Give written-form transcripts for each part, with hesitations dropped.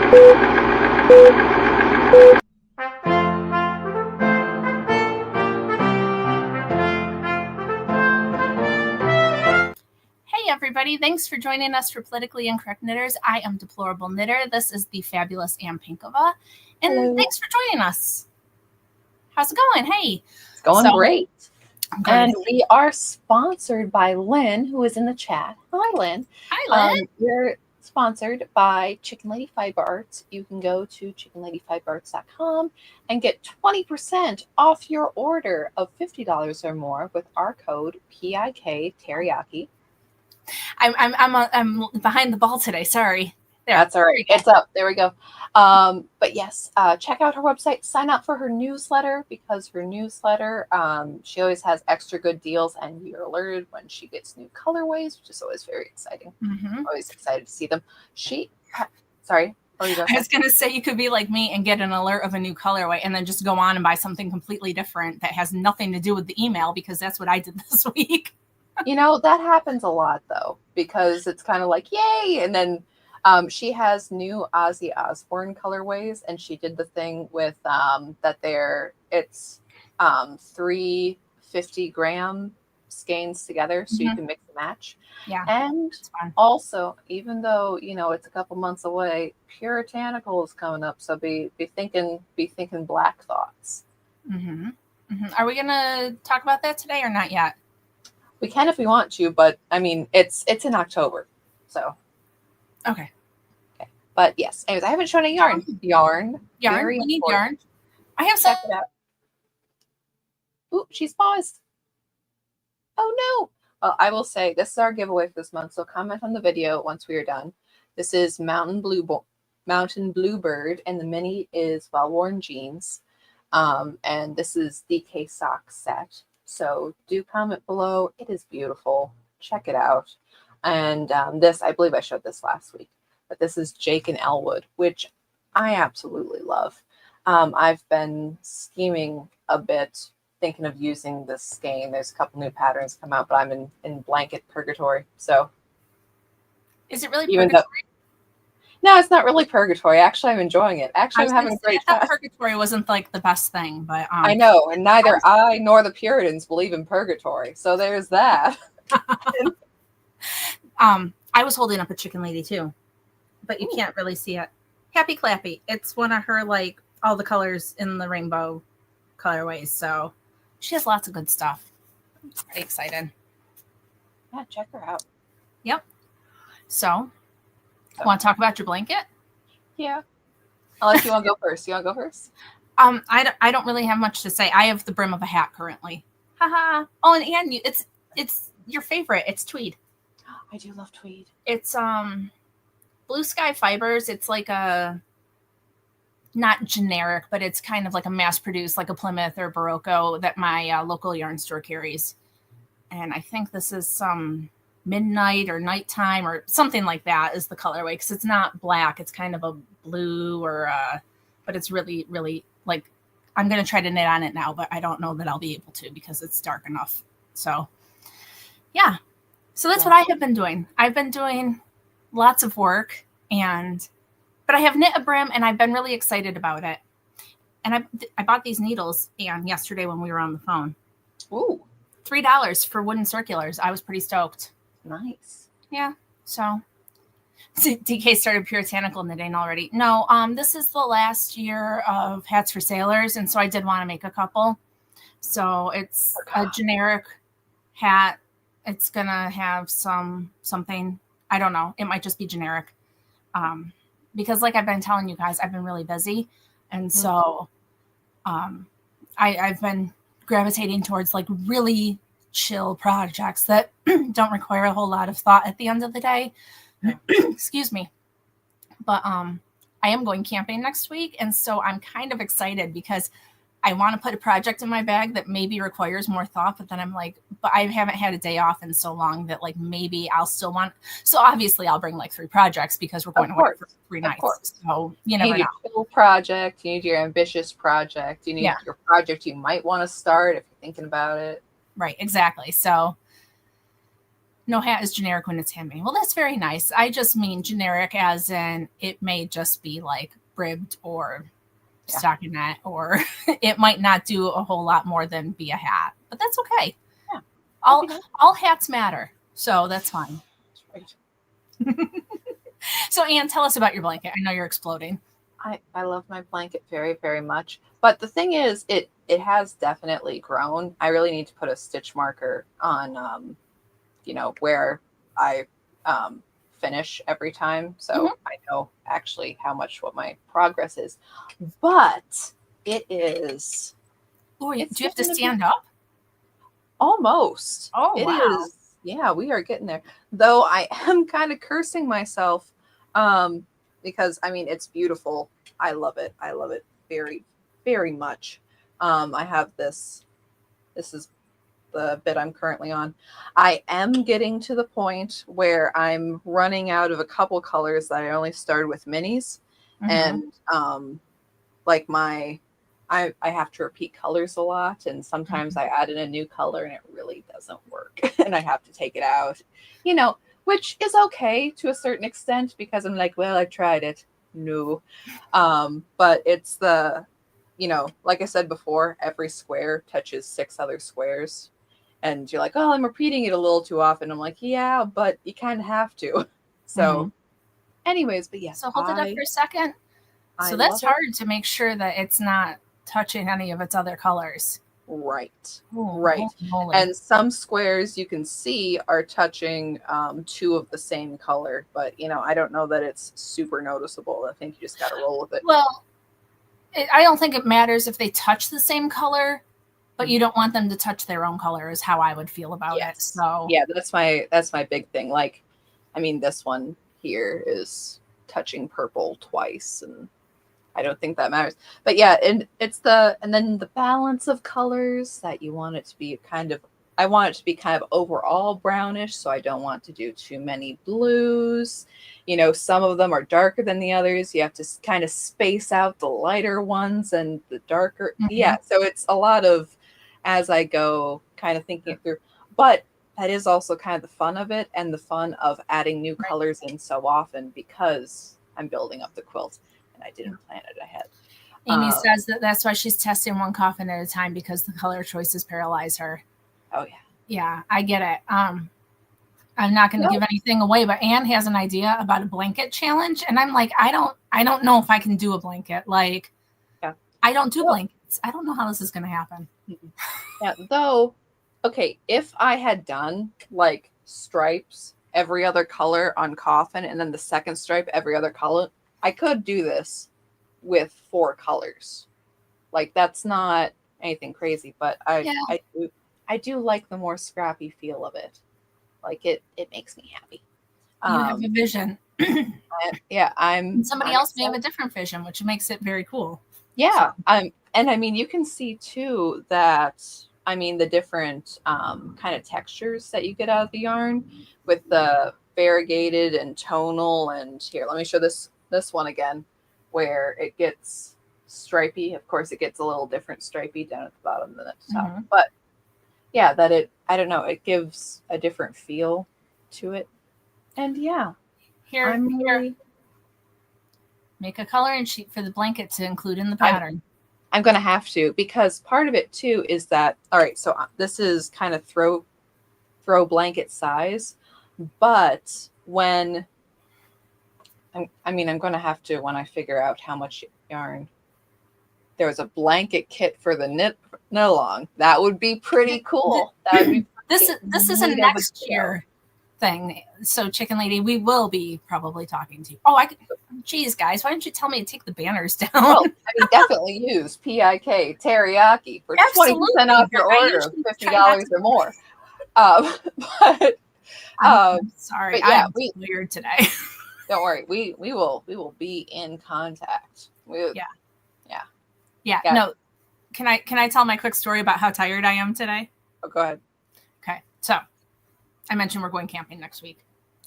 Hey everybody, thanks for joining us for Politically Incorrect Knitters. I am Deplorable Knitter. This is the fabulous Ann Pinkova. And Hello. Thanks for joining us. How's it going? Hey. It's going great. And we are sponsored by Lynn, who is in the chat. Hi, Lynn. Hi, Lynn. We're sponsored by Chicken Lady Fiber Arts. You can go to chickenladyfiberarts.com and get 20% off your order of $50 or more with our code PIK Teriyaki. I'm behind the ball today. Sorry. There. That's all right. It's up. There we go. But yes, check out her website. Sign up for her newsletter, because her newsletter, she always has extra good deals, and you're alerted when she gets new colorways, which is always very exciting. Mm-hmm. Always excited to see them. Sorry. I was going to say, you could be like me and get an alert of a new colorway and then just go on and buy something completely different that has nothing to do with the email, because that's what I did this week. You know, that happens a lot, though, because it's kind of like, yay. And then she has new Ozzy Osbourne colorways, and she did the thing with it's 3 50-gram skeins together, so you can mix and match. Yeah. And also, even though, you know, it's a couple months away, Puritanical is coming up, so be thinking Black Thoughts. Mm-hmm. Mm-hmm. Are we gonna talk about that today or not yet? We can if we want to, but I mean, it's in October, so. Okay. But yes, anyways, I haven't shown a yarn. We need yarn. I have some. Check it out. Ooh, she's paused. Oh no. Well, I will say this is our giveaway for this month, so comment on the video once we are done. This is Mountain Bluebird, and the mini is Well Worn Jeans. And this is DK sock set. So do comment below. It is beautiful. Check it out. And this, I believe I showed this last week, but this is Jake and Elwood, which I absolutely love. I've been scheming a bit, thinking of using this skein. There's a couple new patterns come out, but I'm in blanket purgatory. So is it really purgatory? No, it's not really purgatory. Actually, I'm enjoying it. Actually, I'm having a great time. Purgatory wasn't like the best thing, but I know, and neither I nor the Puritans believe in purgatory. So there's that. I was holding up a Chicken Lady too, but you can't really see it. Happy Clappy. It's one of her, like, all the colors in the rainbow colorways. So she has lots of good stuff. I'm pretty excited. Yeah, check her out. Yep. So. Want to talk about your blanket? Yeah. Unless you want to go first. You want to go first? I don't really have much to say. I have the brim of a hat currently. Haha. Oh, and it's your favorite. It's tweed. I do love tweed. It's Blue Sky Fibers. It's like a not generic, but it's kind of like a mass produced, like a Plymouth or Barocco that my local yarn store carries. And I think this is some midnight or nighttime or something like that is the colorway, because it's not black. It's kind of a blue but it's really, really, like, I'm going to try to knit on it now, but I don't know that I'll be able to because it's dark enough. So yeah. So that's what I have been doing. I've been doing lots of work, but I have knit a brim and I've been really excited about it. And I bought these needles yesterday when we were on the phone. Ooh. $3 for wooden circulars. I was pretty stoked. Nice. Yeah. So DK started Puritanical knitting already. No, this is the last year of Hats for Sailors, and so I did want to make a couple. So it's a generic hat. It's gonna have something. I don't know. It might just be generic. Because like I've been telling you guys, I've been really busy. And so I've been gravitating towards like really chill projects that don't require a whole lot of thought at the end of the day. Excuse me. But I am going camping next week, and so I'm kind of excited because I want to put a project in my bag that maybe requires more thought, but then I'm like, but I haven't had a day off in so long that like maybe I'll still want. So obviously I'll bring like 3 projects because we're going to work for 3 nights. So you never know. You need your chill project, you need your ambitious project, you need your project you might want to start if you're thinking about it. Right, exactly. So No hat is generic when it's handmade. Well, that's very nice. I just mean generic as in it may just be like ribbed or Yeah. stockinette, or it might not do a whole lot more than be a hat. But that's okay. Yeah. All Okay. all hats matter, so that's fine. Right. So, Anne, tell us about your blanket. I know you're exploding. I love my blanket very, very much. But the thing is, it has definitely grown. I really need to put a stitch marker on where I finish every time. Mm-hmm. So I know actually what my progress is. But it is Ooh, it's do you have to getting to be stand up? almost. Oh, It wow. is, yeah, we are getting there. Though I am kind of cursing myself um because I mean it's beautiful. I love it. I love it very, very much. I have this is the bit I'm currently on. I am getting to the point where I'm running out of a couple colors that I only started with minis. Mm-hmm. And like I have to repeat colors a lot, and sometimes I add in a new color and it really doesn't work and I have to take it out, which is okay to a certain extent because I'm like, well, I tried it. No. But it's like I said before, every square touches 6 other squares. And you're like, oh, I'm repeating it a little too often. I'm like, yeah, but you kind of have to. Mm-hmm. So, anyways, but yes, So hold it up I for a second. I So that's love it. hard to make sure that it's not touching any of its other colors. Right. Oh, Right. holy moly. And some squares you can see are touching two of the same color, but I don't know that it's super noticeable. I think you just got to roll with it. Well, I don't think it matters if they touch the same color, but you don't want them to touch their own color, is how I would feel about it. Yes. So, Yeah, that's my big thing. Like, I mean, this one here is touching purple twice, and I don't think that matters. But yeah, and then the balance of colors that you want it to be I want it to be kind of overall brownish, so I don't want to do too many blues. Some of them are darker than the others. You have to kind of space out the lighter ones and the darker. mm-hmm. Yeah, so it's a lot of as I go kind of thinking it through. But that is also kind of the fun of it and the fun of adding new Right. colors in so often because I'm building up the quilt and I didn't plan it ahead. Amy says that that's why she's testing one coffin at a time because the color choices paralyze her. Oh yeah. Yeah, I get it. I'm not going to No. give anything away, but Anne has an idea about a blanket challenge, and I'm like, I don't know if I can do a blanket. Like, Yeah. I don't do Well, blankets. I don't know how this is going to happen. yeah. Though, okay, if I had done like stripes every other color on coffin and then the second stripe every other color, I could do this with 4 colors. Like that's not anything crazy, but Yeah, I do like the more scrappy feel of it. Like it makes me happy. you have Um, a vision, and yeah, I'm somebody I'm else may have excited. a different vision, which makes it very cool. So, Yeah, and I mean you can see too that I mean the different kind of textures that you get out of the yarn with the variegated and tonal. And here, let me show this one again, where it gets stripy. Of course, it gets a little different stripy down at the bottom than at the top, mhm. but yeah, that I don't know, it gives a different feel to it. And yeah, Here, I'm here, really make a coloring sheet for the blanket to include in the I'm pattern. I'm gonna have to because part of it too is that all right. So this is kind of throw blanket size, but when I mean I'm gonna have to when I figure out how much yarn. There was a blanket kit for the knit along. That would be pretty cool. That would be This is a neat of a next kiddo. year thing. So, Chicken Lady, we will be probably talking to you. Oh, I could. Geez, guys, why didn't you tell me to take the banners down? Well, I mean, definitely use PIK teriyaki for 20% Absolutely, off but your I order of usually fifty try not dollars to. or more. Um, but um, I'm sorry, but I yeah, am we weird today. don't worry. We will be in contact. Yeah, Yeah, yeah. got No, can I tell my quick story about how tired I am today? go ahead. Okay, so I mentioned we're going camping next week.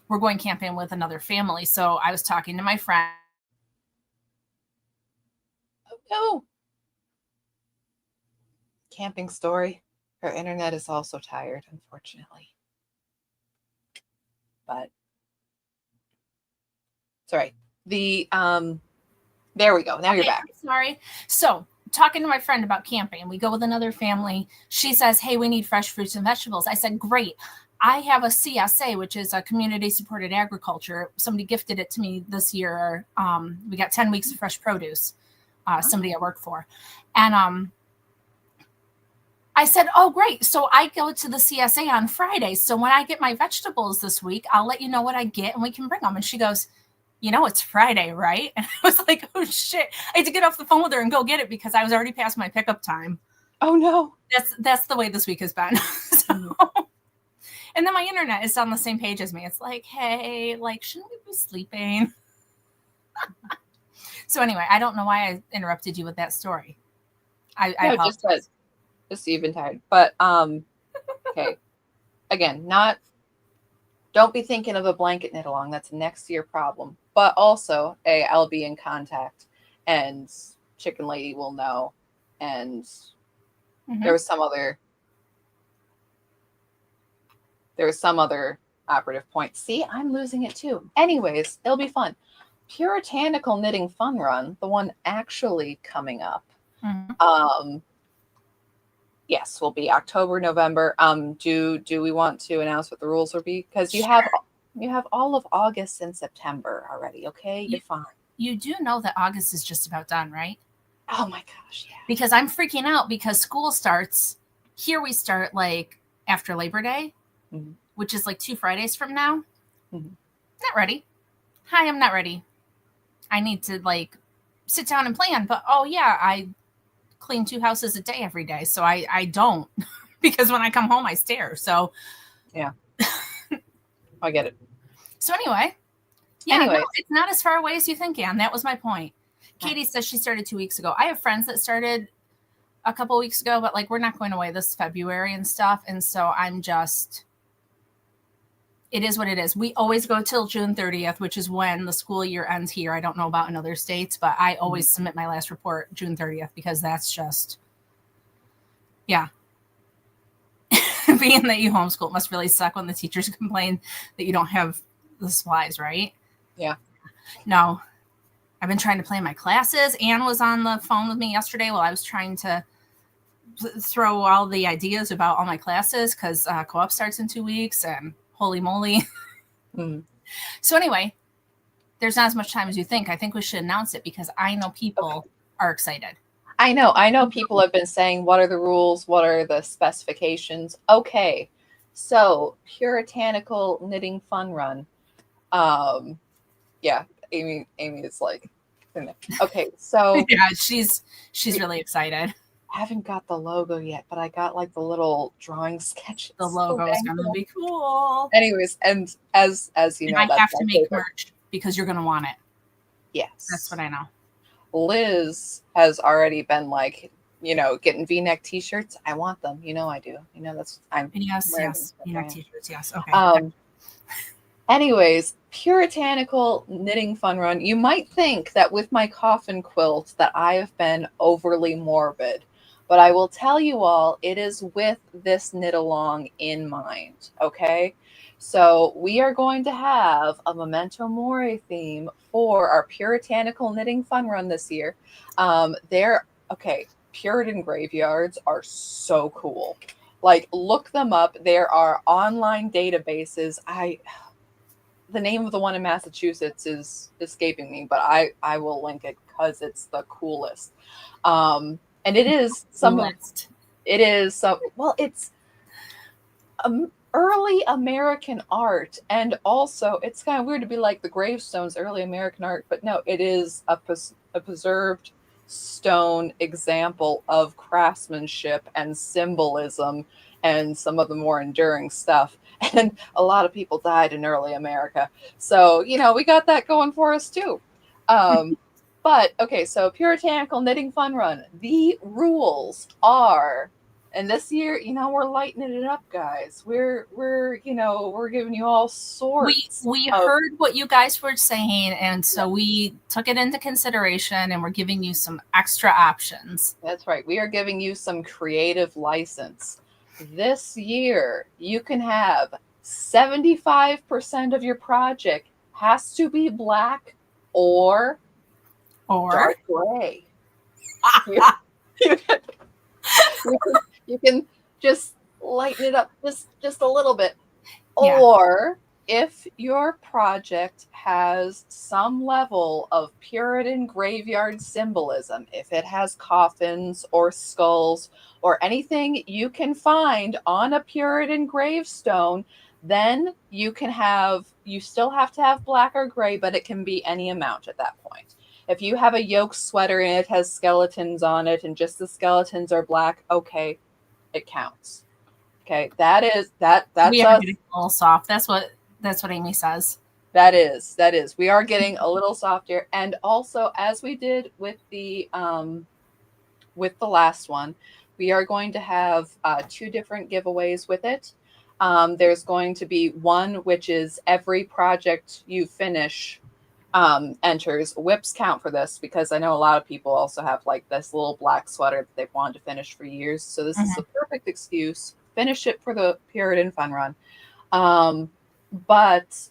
We're going camping with another family, so I was talking to my friend. Oh, camping story. Her internet is also tired, unfortunately. but it's all right. There we go. Now you're back. Sorry. So, talking to my friend about camping, we go with another family. She says, "Hey, we need fresh fruits and vegetables." I said, "Great. I have a CSA, which is a community supported agriculture. Somebody gifted it to me this year. We got 10 weeks of fresh produce, somebody I work for. And I said, "Oh, great. So I go to the CSA on Friday. So when I get my vegetables this week, I'll let you know what I get and we can bring them." And she goes, "It's Friday, right?" And I was like, "Oh shit." I had to get off the phone with her and go get it because I was already past my pickup time. Oh no. That's the way this week has been. So, and then my internet is on the same page as me. It's like, hey, like, shouldn't we be sleeping? So anyway, I don't know why I interrupted you with that story. I apologize. Just even tired. But okay. Again, don't be thinking of a blanket knit along. That's a next year problem. But also, I'll be in contact and Chicken Lady will know. And there was some other operative point. See, I'm losing it too. Anyways, it'll be fun. Puritanical Knitting Fun Run, the one actually coming up. Yes, will be October, November. Do we want to announce what the rules will be? Because you have all of August and September already. Okay, you're fine. You do know that August is just about done, right? Oh my gosh, yeah. Because I'm freaking out because school starts. Here we start like after Labor Day, which is like 2 Fridays from now. Not ready. Hi, I'm not ready. I need to like sit down and plan. But oh yeah, I clean 2 houses a day every day. So I don't because when I come home, I stare. So yeah, I get it. So anyway, no, it's not as far away as you think, Anne. That was my point. Katie says she started 2 weeks ago. I have friends that started a couple weeks ago, but like we're not going away this February and stuff. And so it is what it is. We always go till June 30th, which is when the school year ends here. I don't know about in other states, but I always submit my last report June 30th because that's just, yeah. Being that you homeschool, it must really suck when the teachers complain that you don't have the supplies, right? Yeah. No. I've been trying to plan my classes. Anne was on the phone with me yesterday while I was trying to throw all the ideas about all my classes because co-op starts in 2 weeks and holy moly. So anyway, there's not as much time as you think. I think we should announce it because I know people are excited. I know people have been saying, what are the rules? What are the specifications? Okay. So Puritanical Knitting Fun Run. Yeah. Amy is like, okay, so yeah, she's really excited. I haven't got the logo yet, but I got like the little drawing sketches. The logo is gonna be cool. Anyways, and as you know, I have to make merch because you're gonna want it. Yes, that's what I know. Liz has already been like, getting V-neck T-shirts. I want them. I do. Yes. V-neck T-shirts. Yes. Okay. Anyways, Puritanical Knitting Fun Run. You might think that with my coffin quilt that I have been overly morbid, but I will tell you all, it is with this knit along in mind. Okay. So we are going to have a Memento Mori theme for our Puritanical Knitting Fun Run this year. Puritan graveyards are so cool. Like, look them up. There are online databases. The name of the one in Massachusetts is escaping me, but I will link it because it's the coolest. And it is it's early American art, and also it's kind of weird to be like the gravestones, early American art, but no, it is a preserved stone example of craftsmanship and symbolism and some of the more enduring stuff. And a lot of people died in early America. So, we got that going for us too. But okay, so Puritanical Knitting Fun Run. The rules are, and this year, we're lightening it up, guys. We're giving you all sorts. We heard what you guys were saying, and so we took it into consideration, and we're giving you some extra options. That's right. We are giving you some creative license. This year, you can have 75% of your project has to be black or Or dark gray. You, you, can, you can just lighten it up just a little bit. yeah. Or if your project has some level of Puritan graveyard symbolism, if it has coffins or skulls or anything you can find on a Puritan gravestone, then you still have to have black or gray, but it can be any amount at that point. If you have a yoke sweater and it has skeletons on it and just the skeletons are black, okay, it counts. Okay, that's We are us. getting a little soft. That's what Amy says. That is. We are getting a little softer. And also, as we did with the last one, we are going to have 2 different giveaways with it. There's going to be one which is every project you finish enters. Whips count for this because I know a lot of people also have like this little black sweater that they've wanted to finish for years. So this is a perfect excuse. Finish it for the Puritan Fun Run. But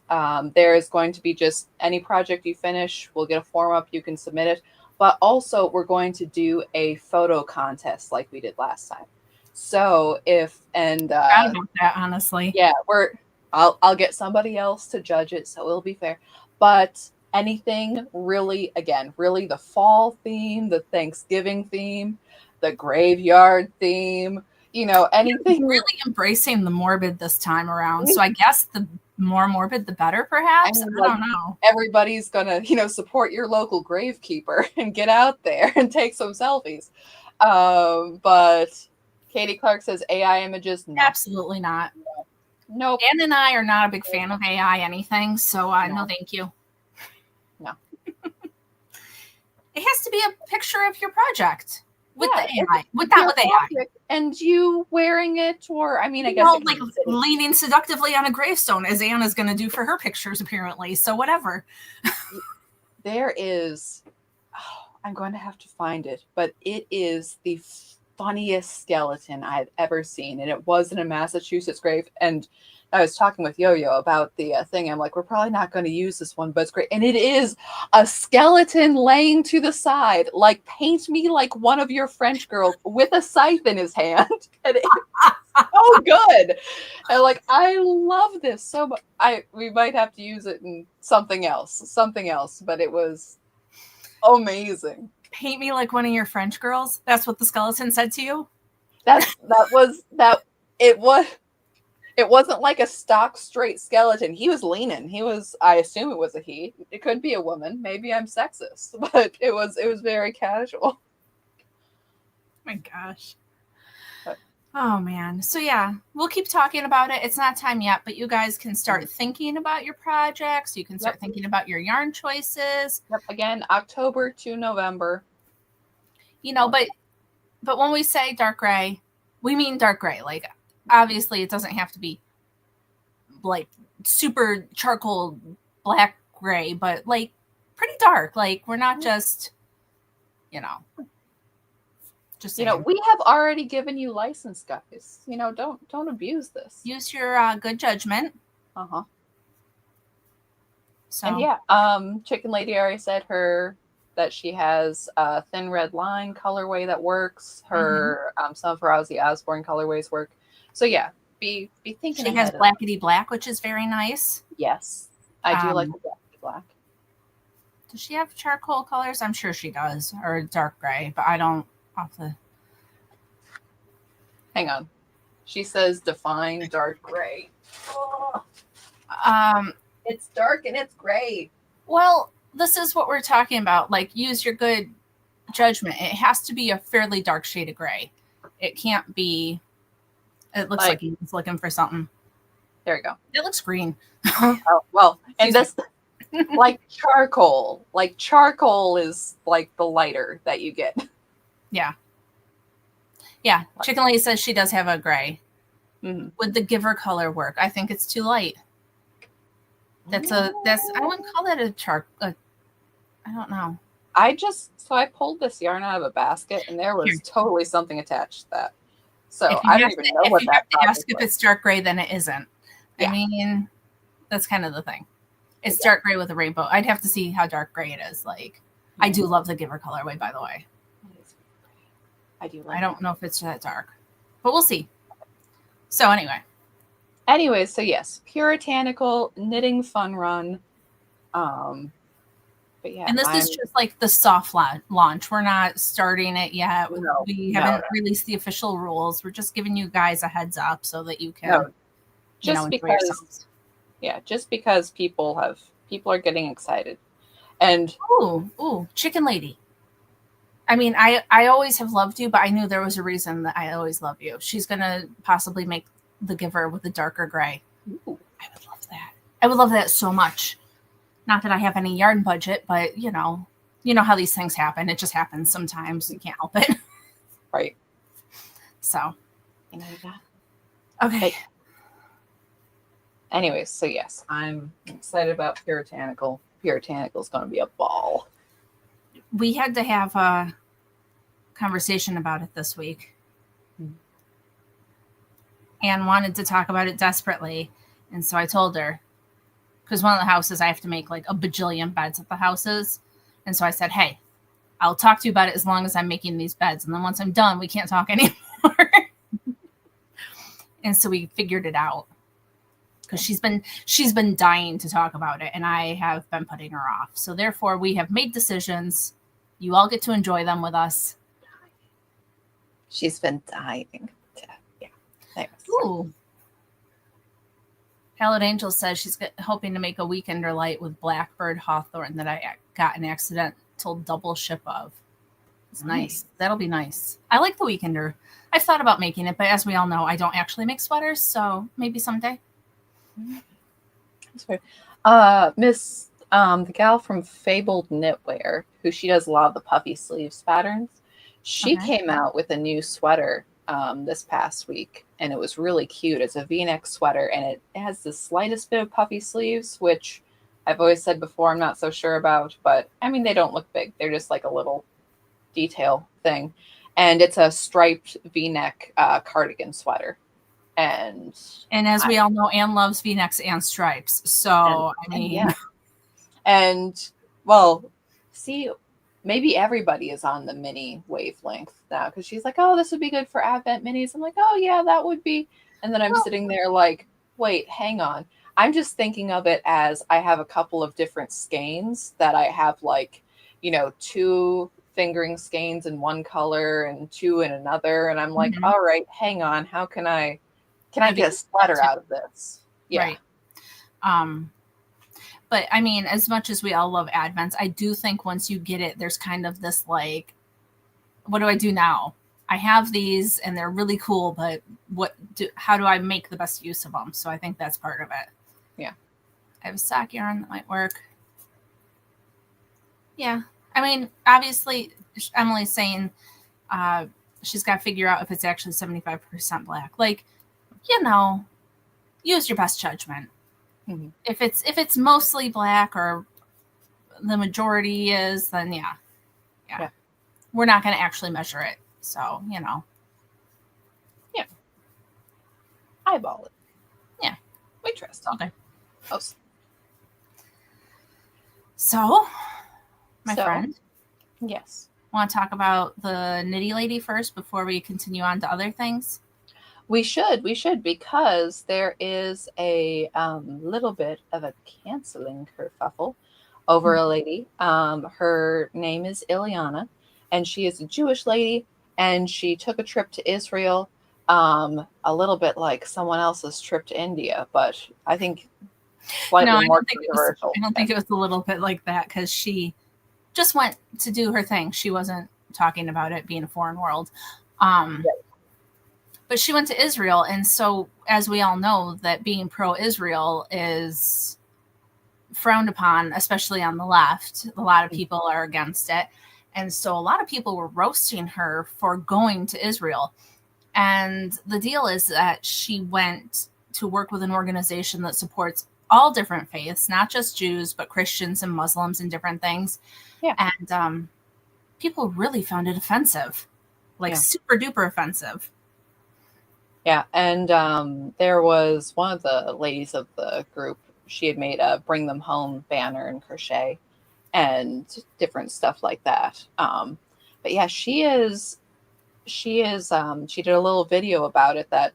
there is going to be just any project you finish, we'll get a form up, you can submit it. But also we're going to do a photo contest like we did last time. So forgot about that, honestly. Yeah, I'll get somebody else to judge it, so it'll be fair. But anything really the fall theme, the Thanksgiving theme, the graveyard theme, anything. Really embracing the morbid this time around. So I guess the more morbid, the better, perhaps. I don't know. Everybody's gonna, support your local gravekeeper and get out there and take some selfies. But Katie Clark says AI images. No. Absolutely not. Nope. Ann and I are not a big fan of AI anything, so no thank you. No. It has to be a picture of your project with the AI. With AI. And you wearing it, or I guess like leaning seductively on a gravestone, as Anna's going to do for her pictures, apparently. So whatever. There is, I'm going to have to find it, but it is the funniest skeleton I've ever seen, and it was in a Massachusetts grave. And I was talking with Yo-Yo about the thing. I'm like, we're probably not going to use this one, but it's great. And it is a skeleton laying to the side, like paint me like one of your French girls with a scythe in his hand. And it's so good. And like, I love this so much. We might have to use it in something else, but it was amazing. Paint me like one of your French girls. That's what the skeleton said to you. It wasn't like a stock straight skeleton. He was leaning. I assume it was a he. It could be a woman. Maybe I'm sexist, but it was very casual. Oh my gosh. Oh man. So yeah, we'll keep talking about it. It's not time yet, but you guys can start thinking about your projects. You can start thinking about your yarn choices. Yep. Again, October to November. But when we say dark gray, we mean dark gray. Like, obviously it doesn't have to be like super charcoal black gray, but like pretty dark. Like, we're not just we have already given you license, guys. Don't abuse this. Use your good judgment. So. And yeah, Chicken Lady already said that she has a thin red line colorway that works. Her some of her Ozzy Osbourne colorways work. So yeah, be thinking. She has blackety black, which is very nice. Yes, I do like the blackety black. Does she have charcoal colors? I'm sure she does, or dark gray, but I don't. Hang on. She says define dark gray. Oh. It's dark and it's gray. Well, this is what we're talking about. Like, use your good judgment. It has to be a fairly dark shade of gray. It can't be. It looks like he's looking for something. There we go. It looks green. Oh, well, and this, like charcoal. Like charcoal is like the lighter that you get. Yeah. Yeah. Chicken Lady says she does have a gray. Mm-hmm. Would the giver color work? I think it's too light. I wouldn't call that I don't know. I pulled this yarn out of a basket and there was totally something attached to that. So I don't even know what that is. Ask if it's dark gray, then it isn't. I Yeah. mean, that's kind of the thing. It's Yeah. dark gray with a rainbow. I'd have to see how dark gray it is. Like, I do love the Giver colorway, by the way. I do like I don't that. know if it's that dark, but we'll see. So Anyways, so yes, Puritanical knitting fun run. But yeah, and this is just like the soft launch. We're not starting it yet. We haven't released the official rules. We're just giving you guys a heads up so that you can, just enjoy because, yourselves. yeah, just because people are getting excited. And ooh, Chicken Lady. I mean, I always have loved you, but I knew there was a reason that I always love you. She's gonna possibly make the Giver with a darker gray. ooh, I would love that. I would love that so much. Not that I have any yarn budget, but you know how these things happen. It just happens sometimes. You can't help it. right. So, You know that. okay. Anyways, so yes, I'm excited about Puritanical. Puritanical is going to be a ball. We had to have a conversation about it this week. Anne wanted to talk about it desperately. And so I told her, because one of the houses, I have to make like a bajillion beds at the houses. And so I said, hey, I'll talk to you about it as long as I'm making these beds. And then once I'm done, we can't talk anymore. And so we figured it out. Because she's been dying to talk about it, and I have been putting her off. So therefore, we have made decisions. You all get to enjoy them with us. She's been dying. Yeah. Thanks. Ooh. Hallowed Angel says she's hoping to make a Weekender light with Blackbird Hawthorne that I got an accidental double ship of. It's nice. That'll be nice. I like the Weekender. I've thought about making it, but as we all know, I don't actually make sweaters, so maybe someday. Miss the gal from Fabled Knitwear, who she does a lot of the puffy sleeves patterns, she came out with a new sweater this past week, and it was really cute. It's a V-neck sweater, and it has the slightest bit of puffy sleeves, which I've always said before I'm not so sure about, but I mean, they don't look big. They're just like a little detail thing. And it's a striped V-neck cardigan sweater. And as we all know, Anne loves V-necks and stripes. So, I mean. Yeah. And, well, see, maybe everybody is on the mini wavelength now because she's like, oh, this would be good for Advent minis. I'm like, oh, yeah, that would be. And then I'm sitting there like, wait, hang on. I'm just thinking of it as I have a couple of different skeins that I have like, 2 fingering skeins in one color and 2 in another. And I'm like, all right, hang on. How can I get a sweater out of this? Yeah. Right. But I mean, as much as we all love Advents, I do think once you get it, there's kind of this like, what do I do now? I have these and they're really cool, but how do I make the best use of them? So I think that's part of it. Yeah. I have a sock yarn that might work. Yeah. I mean, obviously, Emily's saying she's got to figure out if it's actually 75% black. Like, use your best judgment. Mm-hmm. If it's mostly black or the majority is, then yeah. We're not going to actually measure it. So, Yeah. Eyeball it. Yeah. We trust. Okay. Oh. So, my friend. Yes. Want to talk about the Nitty Lady first before we continue on to other things? We should, because there is a little bit of a canceling kerfuffle over a lady. Her name is Ileana, and she is a Jewish lady, and she took a trip to Israel, a little bit like someone else's trip to India, but I think slightly more controversial. I don't think it was a little bit like that because she just went to do her thing. She wasn't talking about it being a foreign world. Right. But she went to Israel, and so as we all know, that being pro-Israel is frowned upon, especially on the left. A lot of people are against it. And so a lot of people were roasting her for going to Israel. And the deal is that she went to work with an organization that supports all different faiths, not just Jews, but Christians and Muslims and different things. Yeah. And people really found it offensive, like super duper offensive. Yeah, and there was one of the ladies of the group. She had made a "Bring Them Home" banner in crochet and different stuff like that. But yeah, she did a little video about it that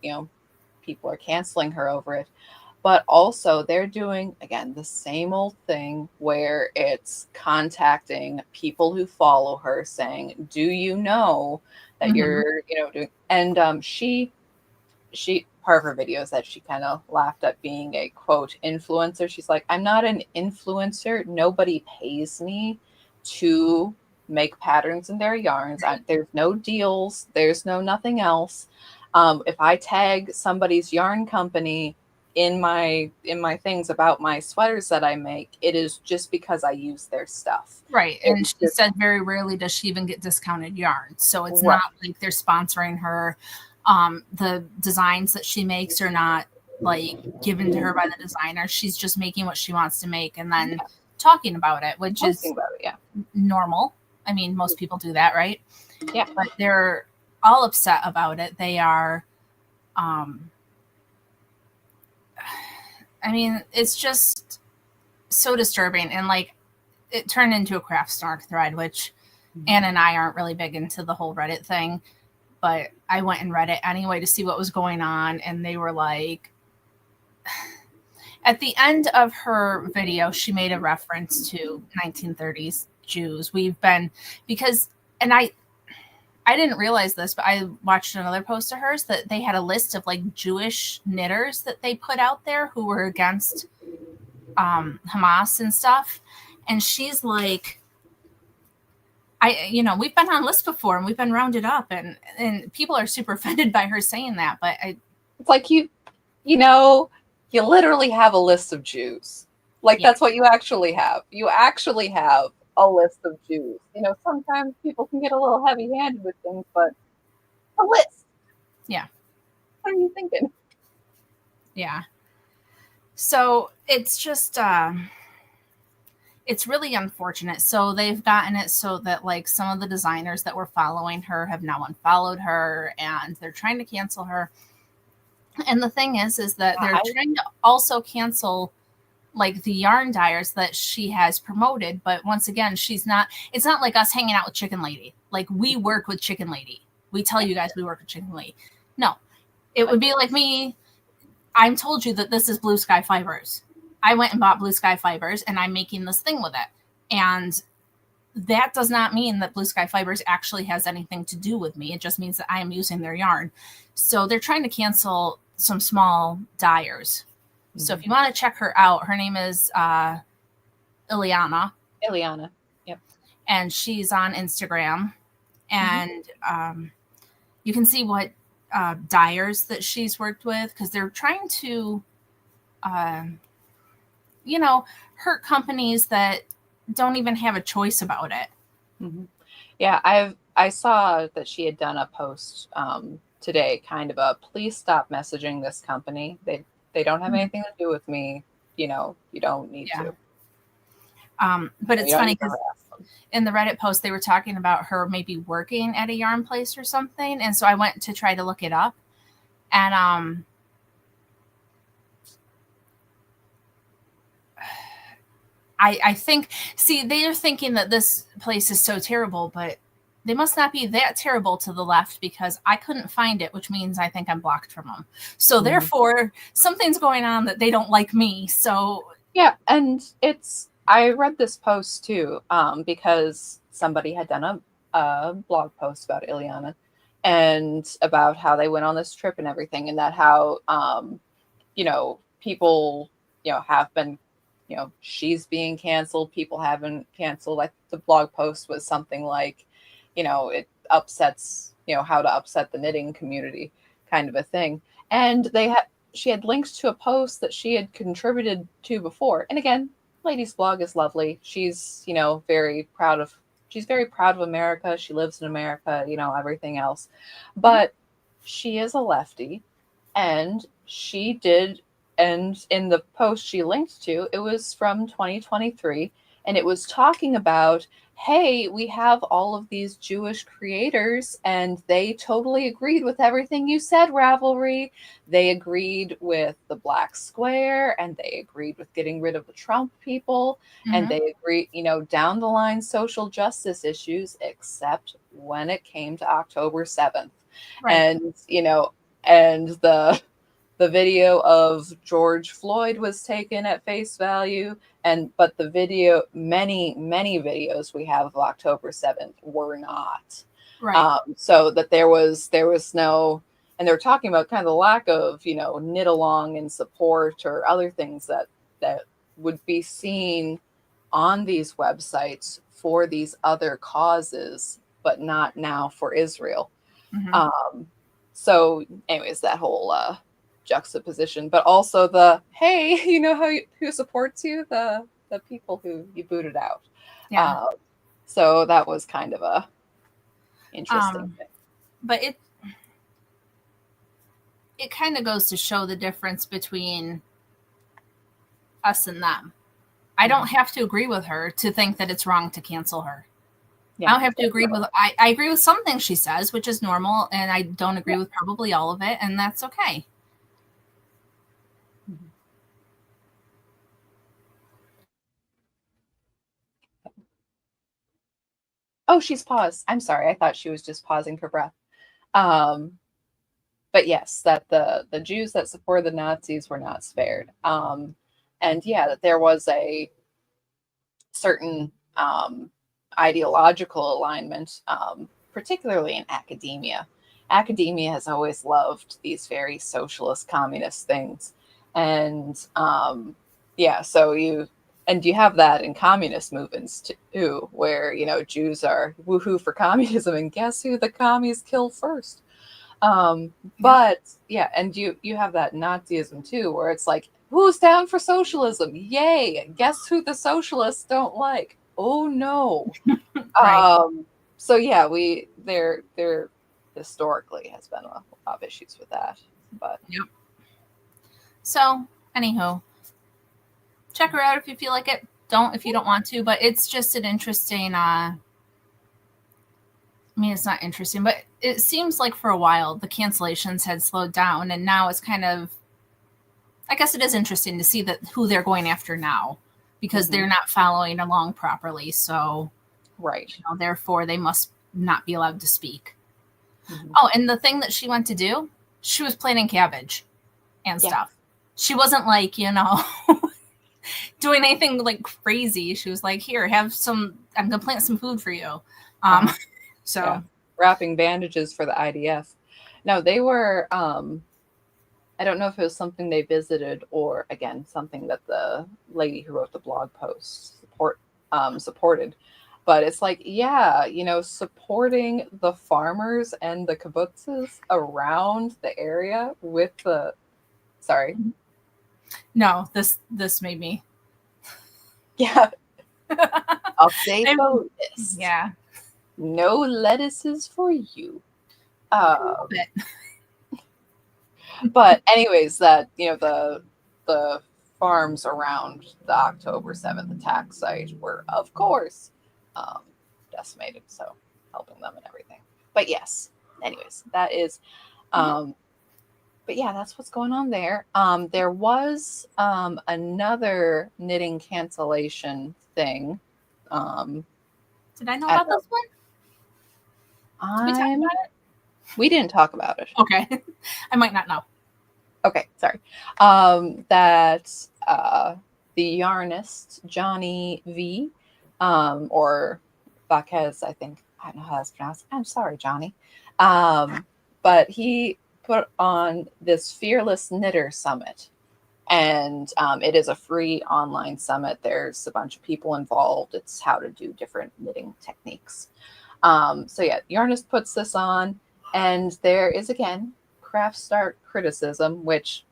people are canceling her over it, but also they're doing again the same old thing where it's contacting people who follow her saying, "Do you know that Mm-hmm. you're doing?" And she part of her video is that she kind of laughed at being a quote influencer. She's like, "I'm not an influencer. Nobody pays me to make patterns in their yarns. There's no deals. There's no nothing else. If I tag somebody's yarn company in my things about my sweaters that I make, it is just because I use their stuff." Right. And It's she just said very rarely does she even get discounted yarn. So it's right, not like they're sponsoring her. The designs that she makes are not like given to her by the designer. She's just making what she wants to make and then yeah, talking about it, which posting is about it, yeah, normal. I mean, most people do that, right? yeah. But they're all upset about it. They are, um, I mean, it's just so disturbing. And like, it turned into a craft snark thread, which Anna and I aren't really big into the whole Reddit thing, but I went and read it anyway to see what was going on. And they were like, at the end of her video, she made a reference to 1930s Jews. We've been, because, and I didn't realize this, but I watched another post of hers that they had a list of like Jewish knitters that they put out there who were against Hamas and stuff. And she's like, we've been on lists before and we've been rounded up, and people are super offended by her saying that. But It's like you literally have a list of Jews. Like yeah, that's what you actually have. You actually have a list of Jews. Sometimes people can get a little heavy-handed with things, but a list. yeah, What are you thinking? yeah. So it's just, it's really unfortunate. So they've gotten it so that like some of the designers that were following her have now unfollowed her and they're trying to cancel her. And the thing is that they're I trying to also cancel like the yarn dyers that she has promoted. But once again, it's not like us hanging out with Chicken Lady. Like we work with Chicken Lady. We tell you guys we work with Chicken Lady. No, it would be like me. I'm told you that this is Blue Sky Fibers. I went and bought Blue Sky Fibers and I'm making this thing with it. And that does not mean that Blue Sky Fibers actually has anything to do with me. It just means that I am using their yarn. So they're trying to cancel some small dyers. So if you want to check her out, her name is Ileana, Ileana. Yep. and she's on Instagram. And you can see what dyers that she's worked with because they're trying to, uh, hurt companies that don't even have a choice about it. Mm-hmm. Yeah, I saw that she had done a post today, kind of a please stop messaging this company. They don't have anything to do with me. You don't need Yeah. to. But You it's don't funny need to because harass them. in the Reddit post, they were talking about her maybe working at a yarn place or something. And so I went to try to look it up. And I think, see, they're thinking that this place is so terrible, but they must not be that terrible to the left because I couldn't find it, which means I think I'm blocked from them. So therefore, something's going on that they don't like me. So Yeah, and I read this post too, because somebody had done a blog post about Ileana and about how they went on this trip and everything, and that how people have been she's being canceled, people haven't canceled. Like the blog post was something like it upsets how to upset the knitting community kind of a thing. And she had links to a post that she had contributed to before. And again, lady's blog is lovely. She's she's very proud of America. She lives in America, everything else. But she is a lefty, and she did, and in the post she linked to, it was from 2023, and it was talking about hey, we have all of these Jewish creators and they totally agreed with everything you said, Ravelry. They agreed with the black square and they agreed with getting rid of the Trump people and Mm-hmm. they agreed, down the line social justice issues, except when it came to October 7th. Right. And, and the video of George Floyd was taken at face value, but the video, many videos we have of October 7th were not. Right. So that there was no, and they're talking about kind of the lack of knit along and support or other things that would be seen on these websites for these other causes, but not now for Israel. Mm-hmm. So, anyways, that whole juxtaposition, but also the hey, who supports you, the people who you booted out. Yeah. So that was kind of a interesting thing. But it kind of goes to show the difference between us and them. I don't have to agree with her to think that it's wrong to cancel her. Yeah, I don't have to agree with. I agree with some things she says, which is normal, and I don't agree with probably all of it, and that's okay. Oh, she's paused. I'm sorry. I thought she was just pausing for breath. But yes, that the Jews that supported the Nazis were not spared. And yeah, that there was a certain ideological alignment, particularly in academia. Academia has always loved these very socialist, communist things, and yeah, so you have that in communist movements too, where Jews are woohoo for communism, and guess who the commies kill first? But yeah, and you have that Nazism too, where it's like, who's down for socialism? Yay! Guess who the socialists don't like? Oh no. Right. So yeah, there historically has been a lot of issues with that. But Yep. So, anywho, check her out if you feel like it. Don't if you don't want to, but it's just an interesting I mean, it's not interesting, but it seems like for a while the cancellations had slowed down, and now it's kind of, I guess it is interesting to see that who they're going after now, because they're not following along properly. So, right. Therefore, they must not be allowed to speak. Oh, and the thing that she went to do, she was planting cabbage and stuff. She wasn't like, doing anything like crazy. She was like, here, have some, I'm going to plant some food for you. So yeah. Wrapping bandages for the IDF. No, they were, I don't know if it was something they visited or again, something that the lady who wrote the blog post supported. But it's like, yeah, supporting the farmers and the kibbutzes around the area with the, sorry. No, this made me. Yeah. Update bonus. Yeah. No lettuces for you. But anyways, that, the farms around the October 7th attack site were, of course, decimated. So helping them and everything. But yes, anyways, that is, but yeah, that's what's going on there. There was another knitting cancellation thing. Did I know about this one? Did we talk about it? We didn't talk about it. Okay. I might not know. Okay, sorry. That the yarnist, Johnny V, or Vaquez, I think. I don't know how that's pronounced. I'm sorry, Johnny. But he put on this Fearless Knitter Summit. And it is a free online summit. There's a bunch of people involved. It's how to do different knitting techniques. So yeah, Yarnist puts this on. And there is, again, craft start criticism, which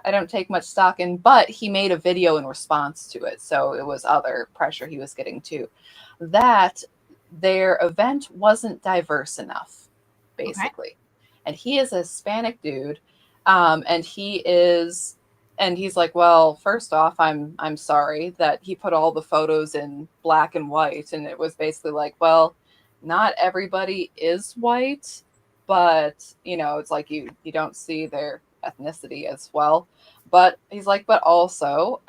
I don't take much stock in, but he made a video in response to it. So it was other pressure he was getting too. That their event wasn't diverse enough, basically. Okay. And he is a Hispanic dude. And he is And he's like, well, first off, I'm sorry that he put all the photos in black and white. And it was basically like, well, not everybody is white, but it's like you don't see their ethnicity as well. But he's like, but also,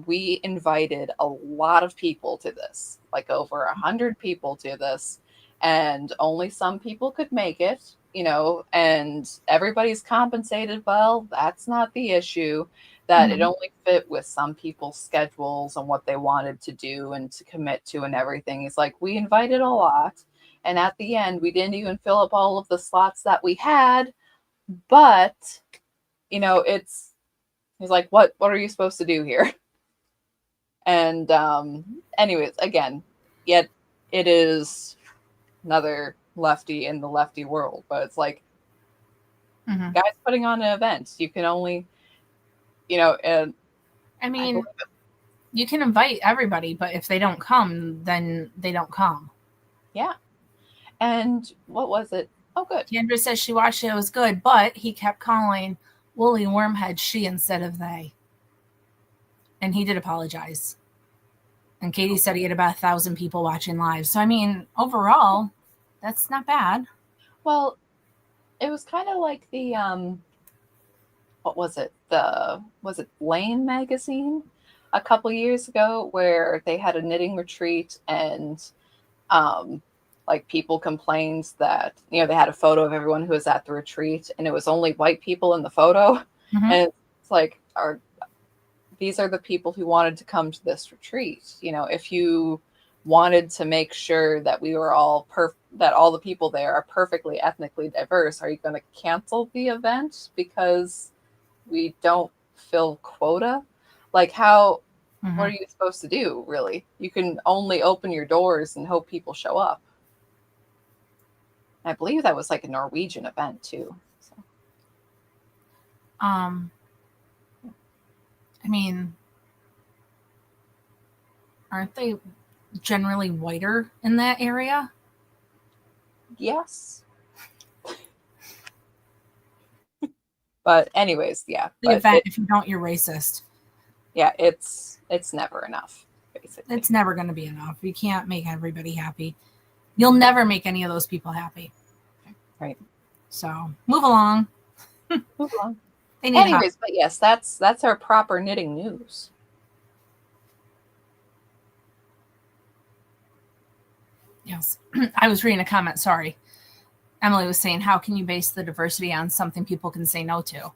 we invited a lot of people to this, like over 100 people to this, and only some people could make it, and everybody's compensated. Well, that's not the issue, that it Mm-hmm. only fit with some people's schedules and what they wanted to do and to commit to and everything. He's like, we invited a lot, and at the end, we didn't even fill up all of the slots that we had, but it's he's like, what are you supposed to do here? And anyways, again, yet it is another lefty in the lefty world, but it's like, Mm-hmm. guys putting on an event, you can only, and I I believe mean, you can invite everybody, but if they don't come, then they don't come. yeah. And what was it? Oh, good. Kendra says she watched it, it was good, but he kept calling Woolly Wormhead she instead of they. And he did apologize. And Katie said he had about 1,000 people watching live. So, I mean, overall, that's not bad. Well, it was kind of like the what was it? Was it Lane magazine a couple years ago where they had a knitting retreat, and um like people complained that they had a photo of everyone who was at the retreat and it was only white people in the photo. Mm-hmm. And it's like, these are the people who wanted to come to this retreat. If you wanted to make sure that we were all that all the people there are perfectly ethnically diverse, are you going to cancel the event because we don't fill quota? Like, how Mm-hmm. what are you supposed to do, really? You can only open your doors and hope people show up. I believe that was like a Norwegian event too. So. I mean, aren't they generally whiter in that area? Yes. But anyways, yeah. The event, if you don't, you're racist. Yeah, it's never enough, basically. It's never going to be enough. You can't make everybody happy. You'll never make any of those people happy. Right. So move along. Move along. They need Anyways, but yes, that's our proper knitting news. Yes. I was reading a comment, sorry. Emily was saying, how can you base the diversity on something people can say no to?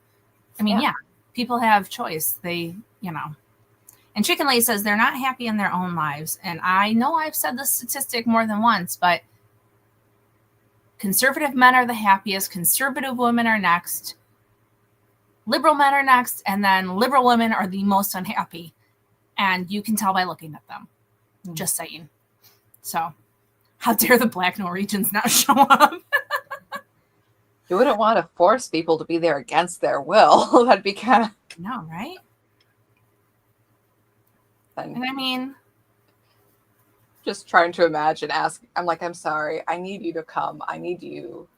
I mean, yeah people have choice. They, And Chicken Lady says they're not happy in their own lives. And I know I've said this statistic more than once, but conservative men are the happiest. Conservative women are next. Liberal men are next. And then liberal women are the most unhappy. And you can tell by looking at them. Mm-hmm. Just saying. So how dare the Black Norwegians not show up? You wouldn't want to force people to be there against their will. That'd be kind of... No, right? And I mean... Just trying to imagine, I'm like, I'm sorry, I need you to come. I need you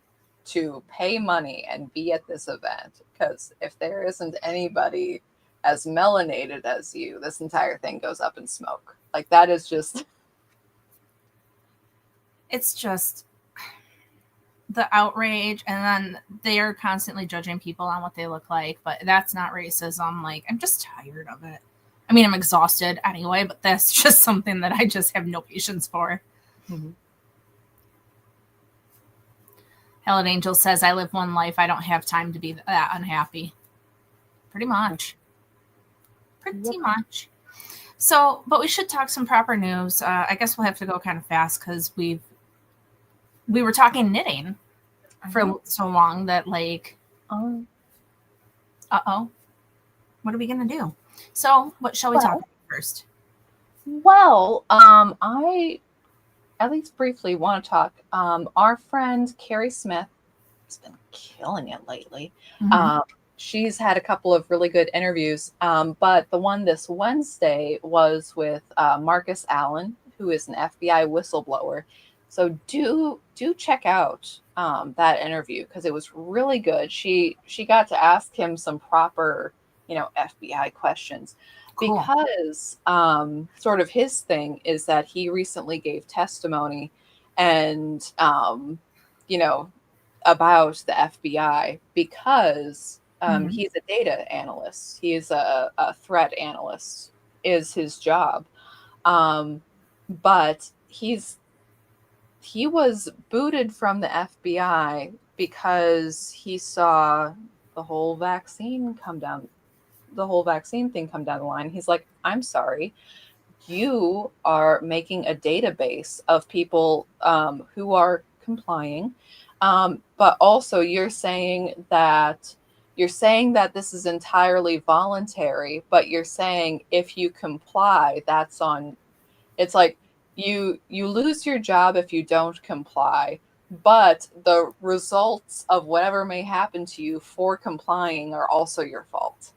to pay money and be at this event. Because if there isn't anybody as melanated as you, this entire thing goes up in smoke. Like, that is just... It's just... the outrage, and then they're constantly judging people on what they look like, but that's not racism. Like, I'm just tired of it. I mean, I'm exhausted anyway, but that's just something that I just have no patience for. Mm-hmm. Helen Angel says, I live one life. I don't have time to be that unhappy. Pretty much. Pretty much. So, but we should talk some proper news. I guess we'll have to go kind of fast because we were talking knitting for so long that, like, what are we going to do? So what shall we talk about first? Well, I at least briefly want to talk. Our friend Carrie Smith has been killing it lately. Mm-hmm. She's had a couple of really good interviews, but the one this Wednesday was with Marcus Allen, who is an FBI whistleblower. So do check out that interview because it was really good. She got to ask him some proper FBI questions. Cool. Because sort of his thing is that he recently gave testimony and, about the FBI because he's a data analyst. He is a threat analyst, is his job. But he was booted from the FBI because he saw the whole vaccine thing come down the line. He's like, I'm sorry, you are making a database of people who are complying, but also you're saying that this is entirely voluntary, but you're saying if you comply, that's on. It's like you lose your job if you don't comply, but the results of whatever may happen to you for complying are also your fault.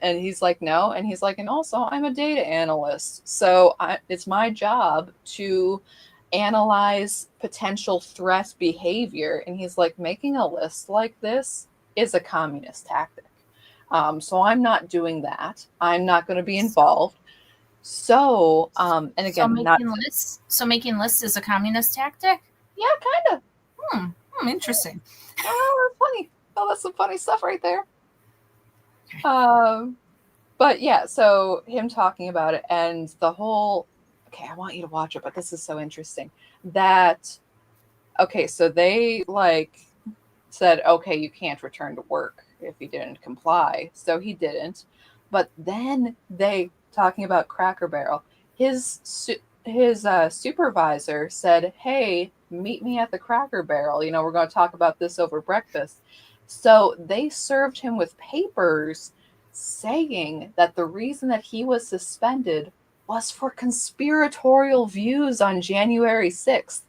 And he's like, no. And he's like, and also, I'm a data analyst. So it's my job to analyze potential threat behavior. And he's like, making a list like this is a communist tactic. So I'm not doing that. I'm not going to be involved. So, and again, making lists is a communist tactic? Yeah, kind of. Interesting. Oh, that's funny. Oh, that's some funny stuff right there. But yeah, so him talking about it and the whole, okay, I want you to watch it, but this is so interesting that, okay, so they said, okay, you can't return to work if you didn't comply. So he didn't. But then they, talking about Cracker Barrel, his supervisor said, hey, meet me at the Cracker Barrel. We're going to talk about this over breakfast. So they served him with papers saying that the reason that he was suspended was for conspiratorial views on January 6th.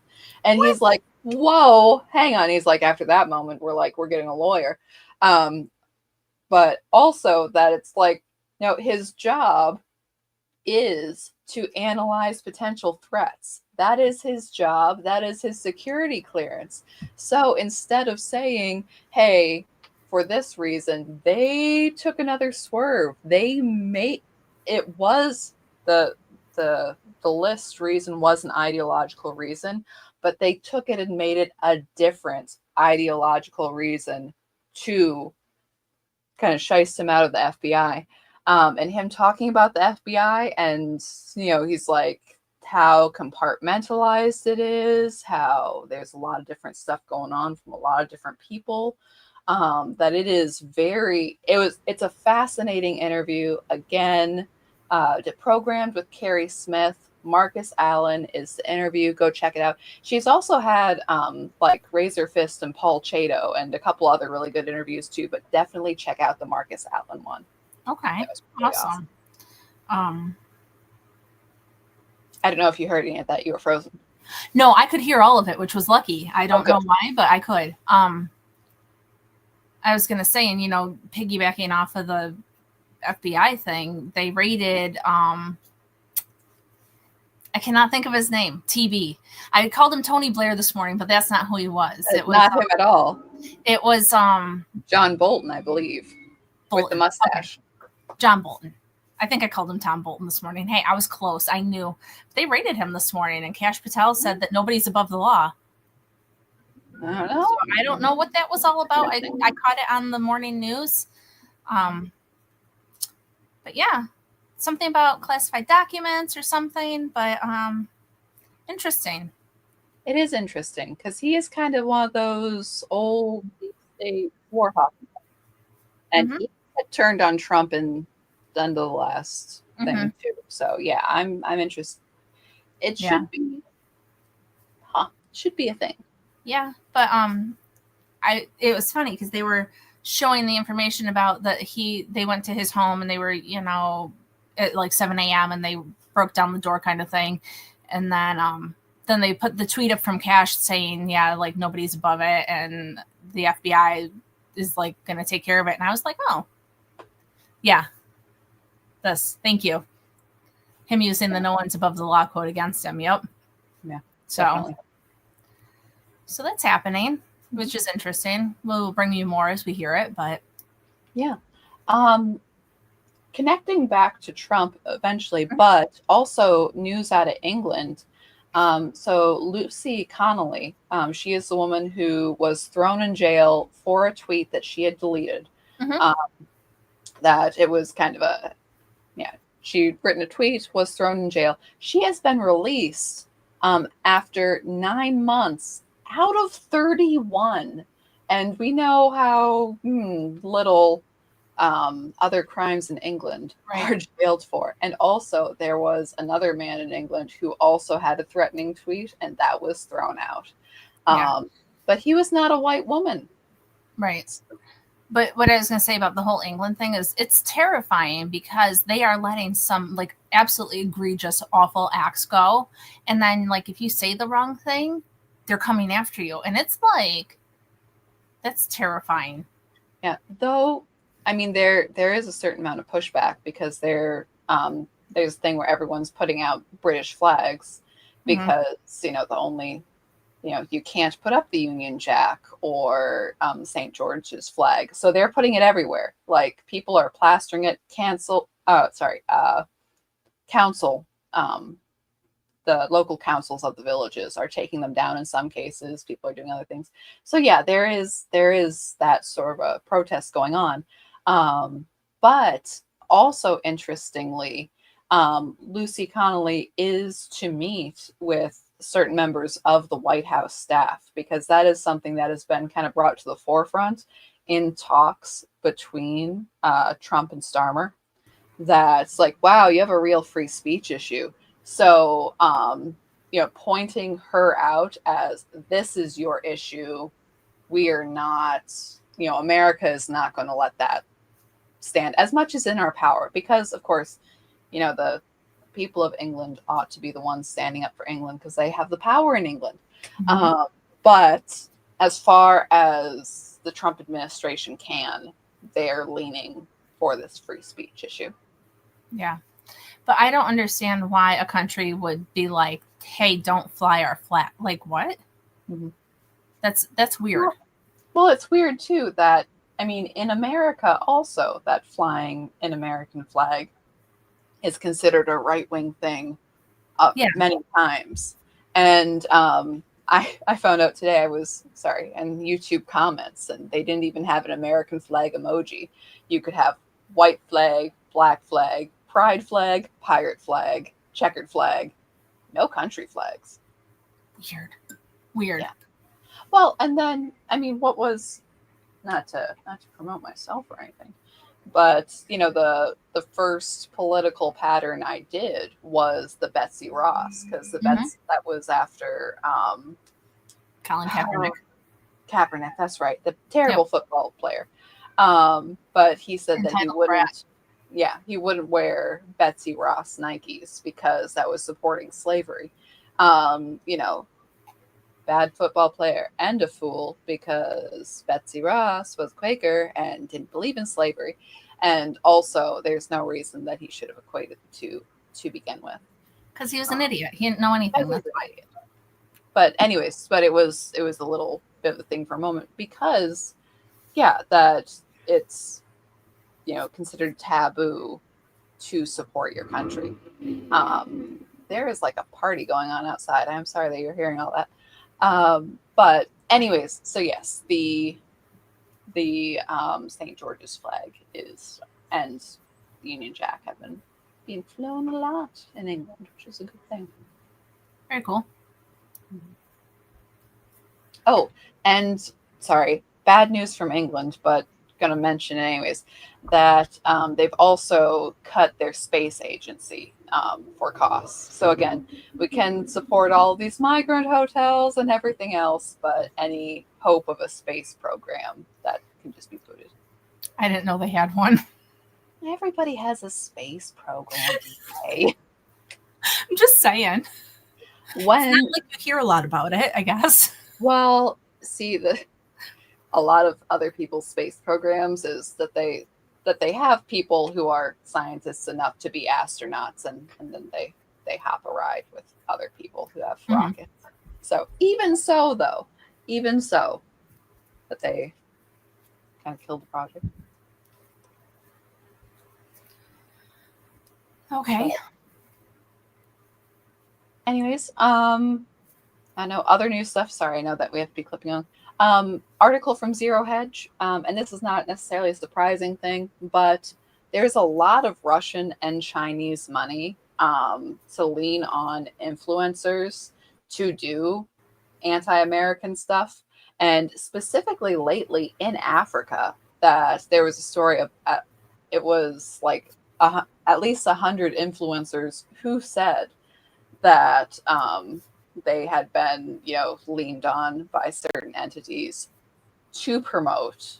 And He's like, whoa, hang on. He's like, after that moment, we're getting a lawyer. But also that it's like, his job is to analyze potential threats. That is his job. That is his security clearance. So instead of saying, hey, for this reason, they took another swerve. They made it was the list reason was an ideological reason, but they took it and made it a different ideological reason to kind of shiest him out of the FBI. And him talking about the FBI, and he's like how compartmentalized it is, how there's a lot of different stuff going on from a lot of different people. That it's a fascinating interview. Again, programmed with Carrie Smith. Marcus Allen is the interview. Go check it out. She's also had Razor Fist and Paul Chato and a couple other really good interviews too, but definitely check out the Marcus Allen one. Okay. Awesome. I don't know if you heard any of that. You were frozen. No, I could hear all of it, which was lucky. I don't know why, but I could. I was going to say, and piggybacking off of the FBI thing, they raided, I cannot think of his name, TB. I called him Tony Blair this morning, but that's not who he was. It was not him at all. It was John Bolton, I believe, with the mustache. Okay. John Bolton. I think I called him Tom Bolton this morning. Hey, I was close. I knew. They raided him this morning, and Kash Patel said that nobody's above the law. I don't know. So I don't know what that was all about. I caught it on the morning news. But yeah, something about classified documents or something. But interesting. It is interesting because he is kind of one of those old deep state war hawks. And he had turned on Trump and done the last thing too. So yeah, I'm interested. It should be, should be a thing. Yeah, but it was funny because they were showing the information about that they went to his home and they were at like 7 a.m. and they broke down the door kind of thing, and then they put the tweet up from Kash saying nobody's above it and the FBI is going to take care of it. And I was like, oh, yeah, thank you. Him using the no one's above the law quote against him. Yep. Yeah. So that's happening, which is interesting. We'll bring you more as we hear it, but yeah. Um, Connecting back to Trump eventually, but also news out of England. So Lucy Connolly, she is the woman who was thrown in jail for a tweet that she had deleted. Mm-hmm. Um, that it was kind of a, yeah, she'd written a tweet, was thrown in jail. She has been released after 9 months out of 31. And we know how little other crimes in England Right. are jailed for. And also, there was another man in England who also had a threatening tweet, and that was thrown out. Yeah. But he was not a white woman. Right. But what I was going to say about the whole England thing is it's terrifying because they are letting some like absolutely egregious, awful acts go. And then, like, if you say the wrong thing, they're coming after you. And it's like, that's terrifying. Yeah, though, I mean, there is a certain amount of pushback because there's a thing where everyone's putting out British flags Mm-hmm. because the only you can't put up the Union Jack or St. George's flag, so they're putting it everywhere. Like people are plastering it. Council. The local councils of the villages are taking them down in some cases. People are doing other things. So yeah, there is that sort of a protest going on. But also interestingly, Lucy Connolly is to meet with certain members of the White House staff because that is something that has been kind of brought to the forefront in talks between Trump and Starmer. That's like, wow, you have a real free speech issue. So, pointing her out as this is your issue. We are not, America is not going to let that stand as much as in our power because, of course, the people of England ought to be the ones standing up for England because they have the power in England. Mm-hmm. But as far as the Trump administration can, they're leaning for this free speech issue. Yeah. But I don't understand why a country would be like, hey, don't fly our flag. Like, what? Mhm. That's weird. Well, it's weird too that I mean, in America also that flying an American flag is considered a right wing thing Yeah. many times. And I found out today I was sorry, and YouTube comments, and they didn't even have an American flag emoji. You could have white flag, black flag, pride flag, pirate flag, checkered flag, no country flags. Weird. Weird. Yeah. Well, and then I mean, what was not to promote myself or anything, but the first political pattern I did was the Betsy Ross because the Mm-hmm. Bets that was after Colin Kaepernick. Kaepernick. That's right, the Yep. terrible football player. But he said that he Entitled brat. wouldn't. Yeah, he wouldn't wear Betsy Ross Nikes because that was supporting slavery. Um, you know, Bad football player and a fool because Betsy Ross was Quaker and didn't believe in slavery. And also, there's no reason that he should have equated the two to begin with. Because he was an Um, idiot. He didn't know anything. That's why. but anyways, but it was a little bit of a thing for a moment because yeah, that it's considered taboo to support your country. There is like a party going on outside. I'm sorry that you're hearing all that. But anyways, so yes, the St. George's flag is and the Union Jack have been being flown a lot in England, which is a good thing. Very cool. Oh, and sorry, bad news from England, but going to mention it anyways, that they've also cut their space agency for costs. So again, we can support all of these migrant hotels and everything else, but any hope of a space program that can just be booted. I didn't know they had one. Everybody has a space program today. I'm just saying. It's not When like you hear a lot about it, I guess. well, see a lot of other people's space programs is that they have people who are scientists enough to be astronauts and then they hop a ride with other people who have Mm-hmm. rockets. So even so that they kind of killed the project. Okay. Anyways, I know other news stuff. Sorry, I know that we have to be clipping on. Article from Zero Hedge, and this is not necessarily a surprising thing, but there's a lot of Russian and Chinese money to lean on influencers to do anti-American stuff, and specifically lately in Africa, that there was a story of it was like at least 100 influencers who said that they had been, leaned on by certain entities to promote,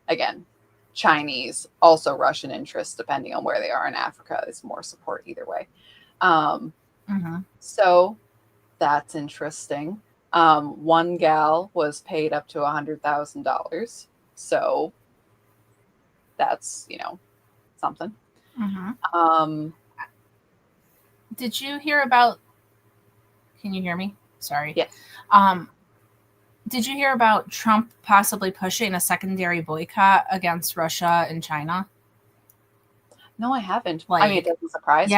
again, Chinese, also Russian interests, depending on where they are in Africa. There's more support either way. So that's interesting. One gal was paid up to $100,000. So that's, something. Did you hear about? Can you hear me? Sorry. Yes. Did you hear about Trump possibly pushing a secondary boycott against Russia and China? No, I haven't. I mean, it doesn't surprise me.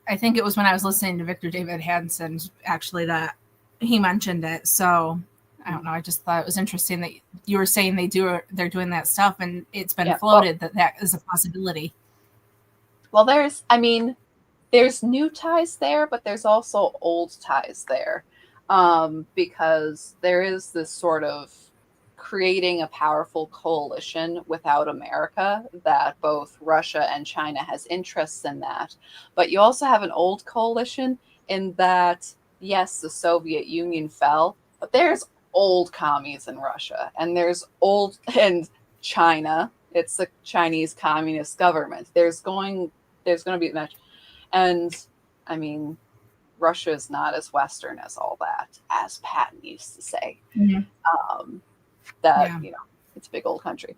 I think it was when I was listening to Victor David Hanson, actually, that he mentioned it. So I don't know. I just thought it was interesting that you were saying they're doing that stuff, and it's been floated that is a possibility. Well, there's new ties there, but there's also old ties there, because there is this sort of creating a powerful coalition without America, that both Russia and China has interests in that. But you also have an old coalition in that, yes, the Soviet Union fell, but there's old commies in Russia, and there's old in China. It's the Chinese Communist government. There's going to be much. And I mean, Russia is not as Western as all that, as Patton used to say. It's a big old country.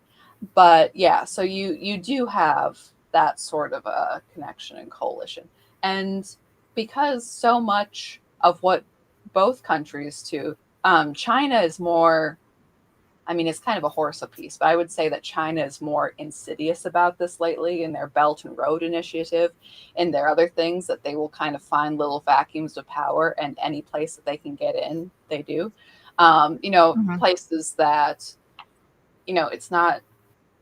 But yeah, so you do have that sort of a connection and coalition. And because so much of what both countries do, China is more, it's kind of a horse apiece, but I would say that China is more insidious about this lately in their Belt and Road Initiative and their other things, that they will kind of find little vacuums of power, and any place that they can get in, they do. Places that, it's not,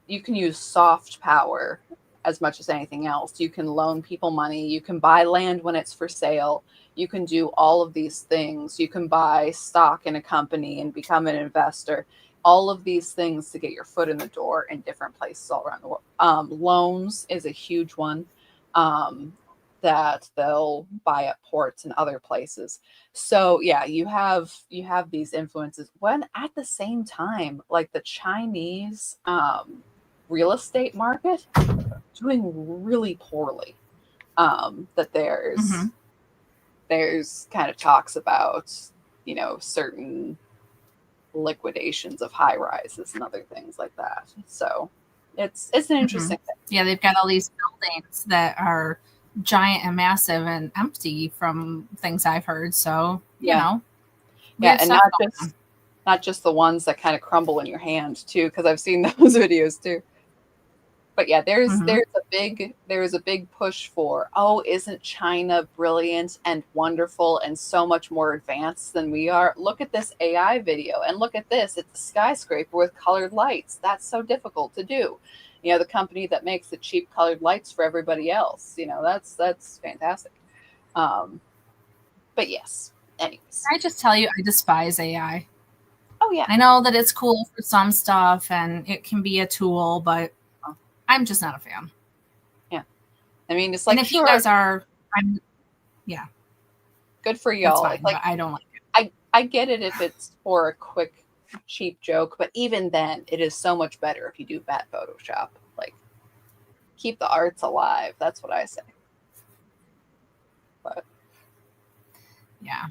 you can use soft power as much as anything else. You can loan people money. You can buy land when it's for sale. You can do all of these things. You can buy stock in a company and become an investor. All of these things to get your foot in the door in different places all around the world. Loans is a huge one that they'll buy at ports and other places. So yeah, you have these influences, when at the same time, like the Chinese real estate market doing really poorly. That there's kind of talks about, certain liquidations of high rises and other things like that. So it's an interesting thing. Yeah, they've got all these buildings that are giant and massive and empty from things I've heard. So, and not just the ones that kind of crumble in your hand too, because I've seen those videos too. But yeah, there's a big push for, isn't China brilliant and wonderful and so much more advanced than we are? Look at this AI video, and look at this. It's a skyscraper with colored lights. That's so difficult to do. The company that makes the cheap colored lights for everybody else. That's fantastic. But yes, anyways. Can I just tell you, I despise AI. Oh yeah. I know that it's cool for some stuff and it can be a tool, but I'm just not a fan. Yeah. It's like, and if you guys are, good for y'all. Fine, like, I don't like it. I get it if it's for a quick, cheap joke, but even then, it is so much better if you do bad Photoshop. Like, keep the arts alive. That's what I say. But yeah,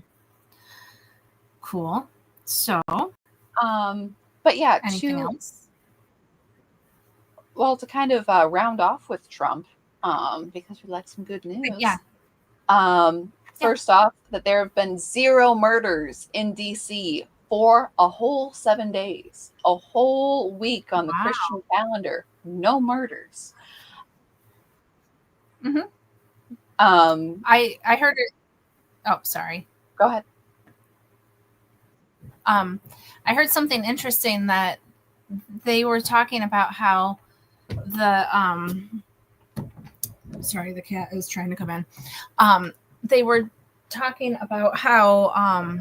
cool. So, but yeah, anything else? Well, to kind of round off with Trump, because we like some good news. Yeah. First off, that there have been 0 murders in DC for a whole 7 days, a whole week on the Christian calendar. No murders. Mm-hmm. Um, I heard it. Oh, sorry. Go ahead. Um, I heard something interesting that they were talking about how the sorry, the cat is trying to come in. They were talking about how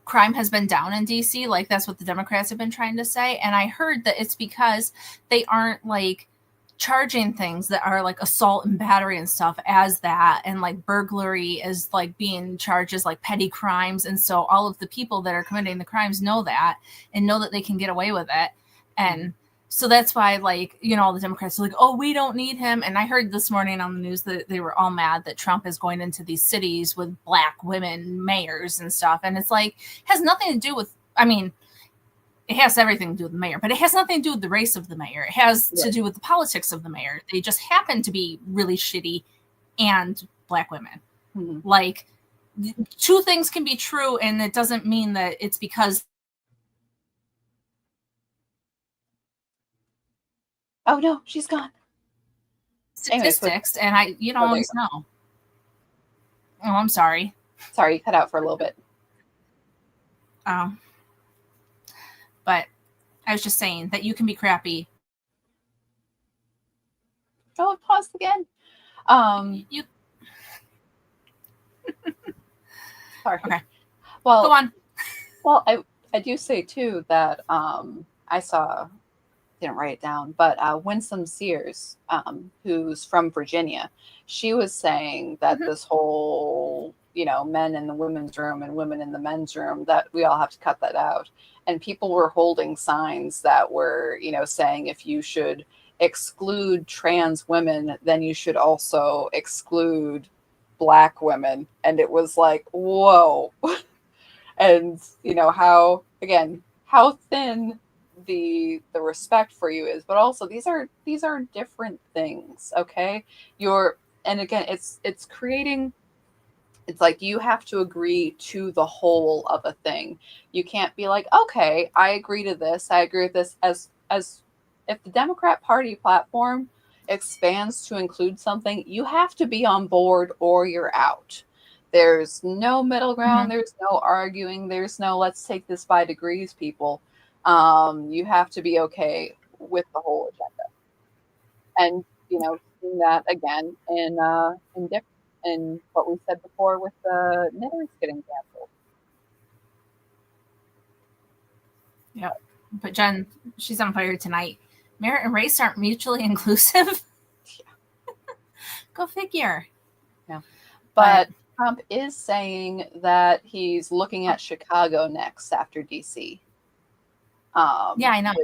crime has been down in DC. Like that's what the Democrats have been trying to say. And I heard that it's because they aren't like charging things that are like assault and battery and stuff as that, and like burglary is like being charged as like petty crimes. And so all of the people that are committing the crimes know that and know that they can get away with it. And so that's why, like, you know, all the Democrats are like, oh, we don't need him. And I heard this morning on the news that they were all mad that Trump is going into these cities with black women mayors and stuff. And it's like, has nothing to do with, I mean, it has everything to do with the mayor, but it has nothing to do with the race of the mayor. It has to do with the politics of the mayor. They just happen to be really shitty and black women. Mm-hmm. Like, two things can be true, and it doesn't mean that it's because. Oh no, she's gone. Statistics, and you don't always know. Oh, I'm sorry. Sorry, you cut out for a little bit. Oh. But I was just saying that you can be crappy. Oh, it paused again. You. Sorry. Okay. Well, go on. Well, I do say too that I saw, didn't write it down, but Winsome Sears, who's from Virginia, she was saying that this whole, you know, men in the women's room and women in the men's room, that we all have to cut that out. And people were holding signs that were, you know, saying if you should exclude trans women, then you should also exclude black women. And it was like, whoa. And, you know, how thin the respect for you is, but also these are different things. Okay. And again, it's creating, it's like you have to agree to the whole of a thing. You can't be like, okay, I agree to this. I agree with this. As if the Democrat Party platform expands to include something, you have to be on board or you're out. There's no middle ground. There's no arguing. There's no let's take this by degrees, people. You have to be okay with the whole agenda. And, you know, seeing that again in what we said before with the knitters getting canceled. Yep. But Jen, she's on fire tonight. Merit and race aren't mutually inclusive. Go figure. Yeah. But Trump is saying that he's looking at Chicago next after DC. Yeah, I know.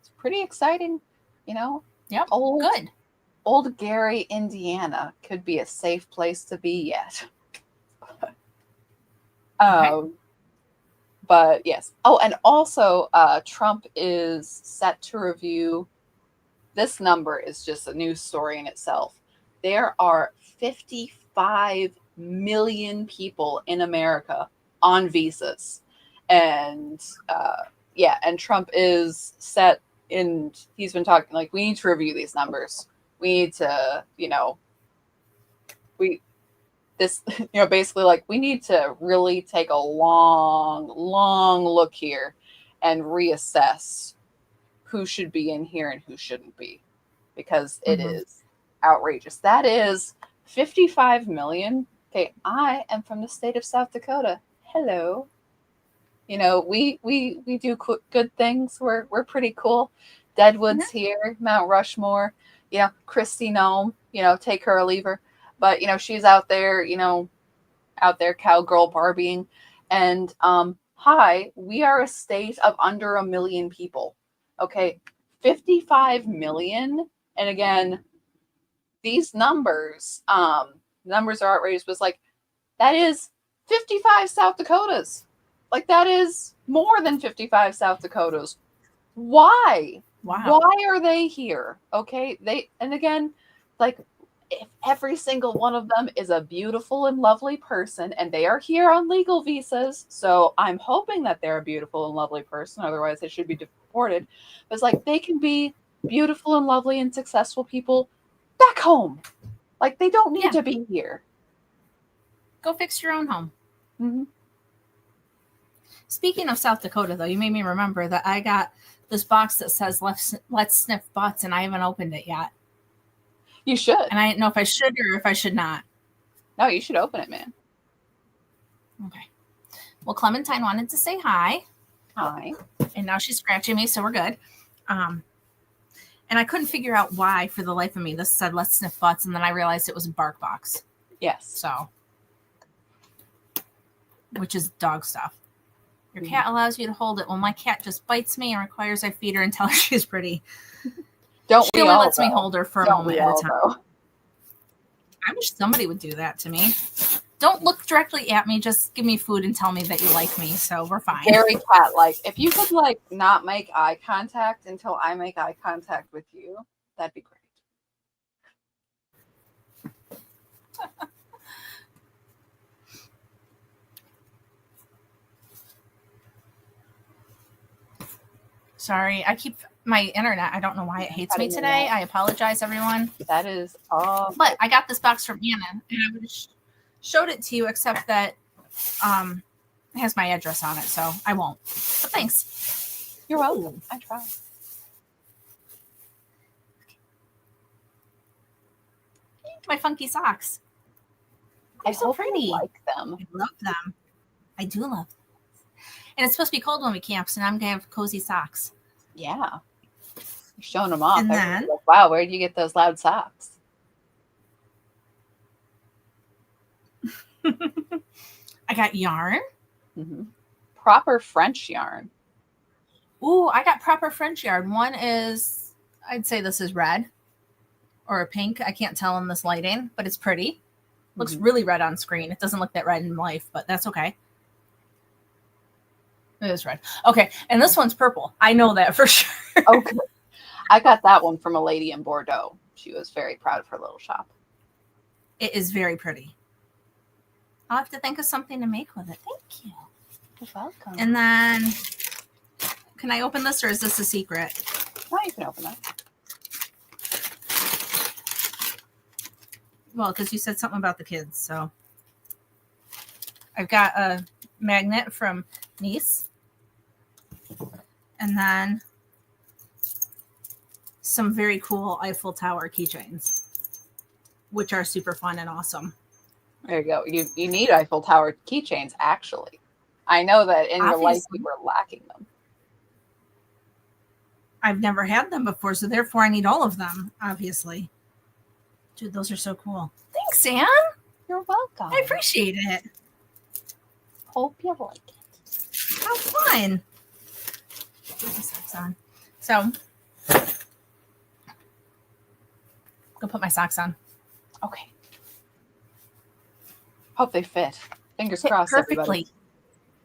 It's pretty exciting, you know. Yep. Good. Old Gary, Indiana could be a safe place to be yet. Okay. But yes. Oh, and also Trump is set to review. This number is just a news story in itself. There are 55 million people in America on visas. And and Trump is set in, he's been talking like, we need to review these numbers. We need to, you know, basically like we need to really take a long look here and reassess who should be in here and who shouldn't be, because it is outrageous. That is 55 million. Okay, I am from the state of South Dakota. Hello. You know, we do good things. We're pretty cool. Deadwood's here, Mount Rushmore. You know, Kristi Noem, you know, take her or leave her. But, you know, she's out there, cowgirl Barbieing. And hi, we are a state of under 1 million people. Okay, 55 million. And again, these numbers are outrageous. But it's like, that is 55 South Dakotas. Like, that is more than 55 South Dakotas. Why? Wow. Why are they here? Okay, and again, like, if every single one of them is a beautiful and lovely person, and they are here on legal visas, so I'm hoping that they're a beautiful and lovely person, otherwise they should be deported. But it's like, they can be beautiful and lovely and successful people back home. Like, they don't need to be here. Go fix your own home. Mm-hmm. Speaking of South Dakota, though, you made me remember that I got this box that says let's sniff butts, and I haven't opened it yet. You should. And I didn't know if I should or if I should not. No, you should open it, man. Okay. Well, Clementine wanted to say hi. Hi. And now she's scratching me, so we're good. And I couldn't figure out why, for the life of me, this said let's sniff butts, and then I realized it was a bark box. Yes. So, which is dog stuff. Your cat allows you to hold it. Well, my cat just bites me and requires I feed her and tell her she's pretty. She only lets me hold her for a moment at a time. I wish somebody would do that to me. Don't look directly at me. Just give me food and tell me that you like me. So we're fine. Very cat-like. If you could, like, not make eye contact until I make eye contact with you, that'd be great. Sorry, my internet. I don't know why it hates me today. I apologize, everyone. That is all. But I got this box from Anna, and I would have showed it to you, except that it has my address on it, so I won't. But thanks. You're welcome. I tried. My funky socks. They're so pretty. You like them. I love them. I do love them. And it's supposed to be cold when we camp, so now I'm going to have cozy socks. Yeah. You're showing them off. And then, like, wow, where did you get those loud socks? I got yarn. Mm-hmm. Proper French yarn. Ooh, I got proper French yarn. One is, I'd say this is red or a pink. I can't tell in this lighting, but it's pretty. Looks really red on screen. It doesn't look that red in life, but that's okay. It is red. Okay, and this one's purple. I know that for sure. Okay. I got that one from a lady in Bordeaux. She was very proud of her little shop. It is very pretty. I'll have to think of something to make with it. Thank you. You're welcome. And then, can I open this, or is this a secret? No, you can open it. Well, because you said something about the kids, so. I've got a magnet from Nice. And then some very cool Eiffel Tower keychains, which are super fun and awesome. There you go. You need Eiffel Tower keychains, actually. I know that in your life you were lacking them. I've never had them before, so therefore I need all of them, obviously. Dude, those are so cool. Thanks, Sam. You're welcome. I appreciate it. Hope you like it. How fun. Put my socks on. So, go put my socks on. Okay. Hope they fit. Fingers crossed, perfectly.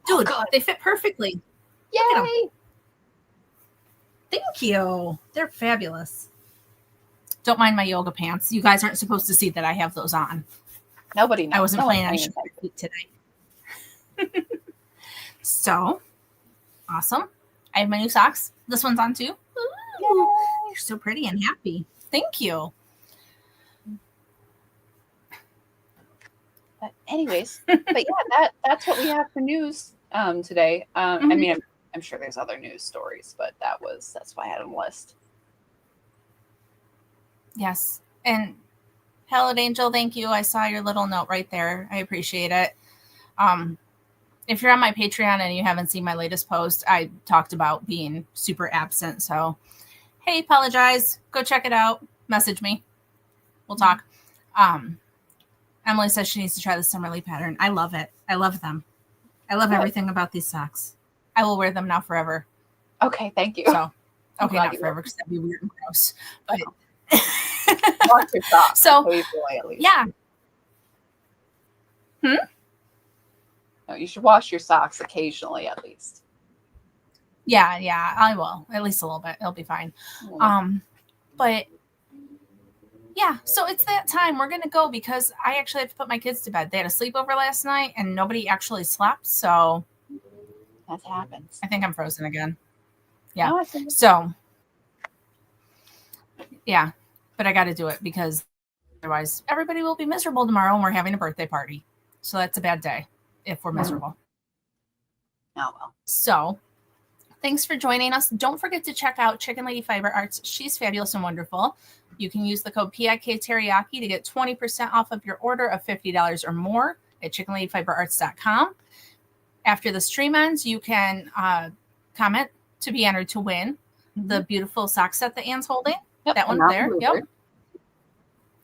Everybody. Dude, they fit perfectly. Yay! Thank you. They're fabulous. Don't mind my yoga pants. You guys aren't supposed to see that I have those on. Nobody knows. I wasn't planning on showing my feet today. So, awesome. I have my new socks. This one's on too. Ooh, you're so pretty and happy. Thank you. But anyways, yeah, that's what we have for news today. I mean, I'm sure there's other news stories, but that's why I had on the list. Yes. And Hallowed Angel, thank you. I saw your little note right there. I appreciate it. If you're on my Patreon and you haven't seen my latest post, I talked about being super absent. So, hey, apologize. Go check it out. Message me. We'll talk. Emily says she needs to try the Summerly pattern. I love it. I love them. I love everything about these socks. I will wear them now forever. Okay, thank you. So, okay, not forever because that'd be weird and gross. But wash your socks. So, at least. Yeah. No, you should wash your socks occasionally, at least. Yeah, I will. At least a little bit. It'll be fine. But yeah, so it's that time. We're gonna go because I actually have to put my kids to bed. They had a sleepover last night and nobody actually slept, so that happens. I think I'm frozen again. Yeah. No, so yeah. but I got to do it because otherwise everybody will be miserable tomorrow and we're having a birthday party. So that's a bad day if we're miserable. Oh, well. So thanks for joining us. Don't forget to check out Chicken Lady Fiber Arts. She's fabulous and wonderful. You can use the code PIK Teriyaki to get 20% off of your order of $50 or more at chickenladyfiberarts.com. After the stream ends, you can comment to be entered to win the beautiful sock set that Anne's holding. Yep, that one there.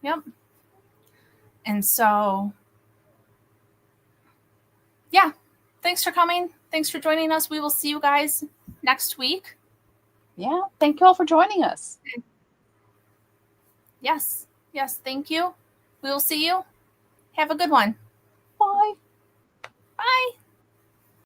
Yep. And so, yeah. Thanks for coming. Thanks for joining us. We will see you guys next week. Yeah. Thank you all for joining us. Yes. Yes. Thank you. We will see you. Have a good one. Bye. Bye.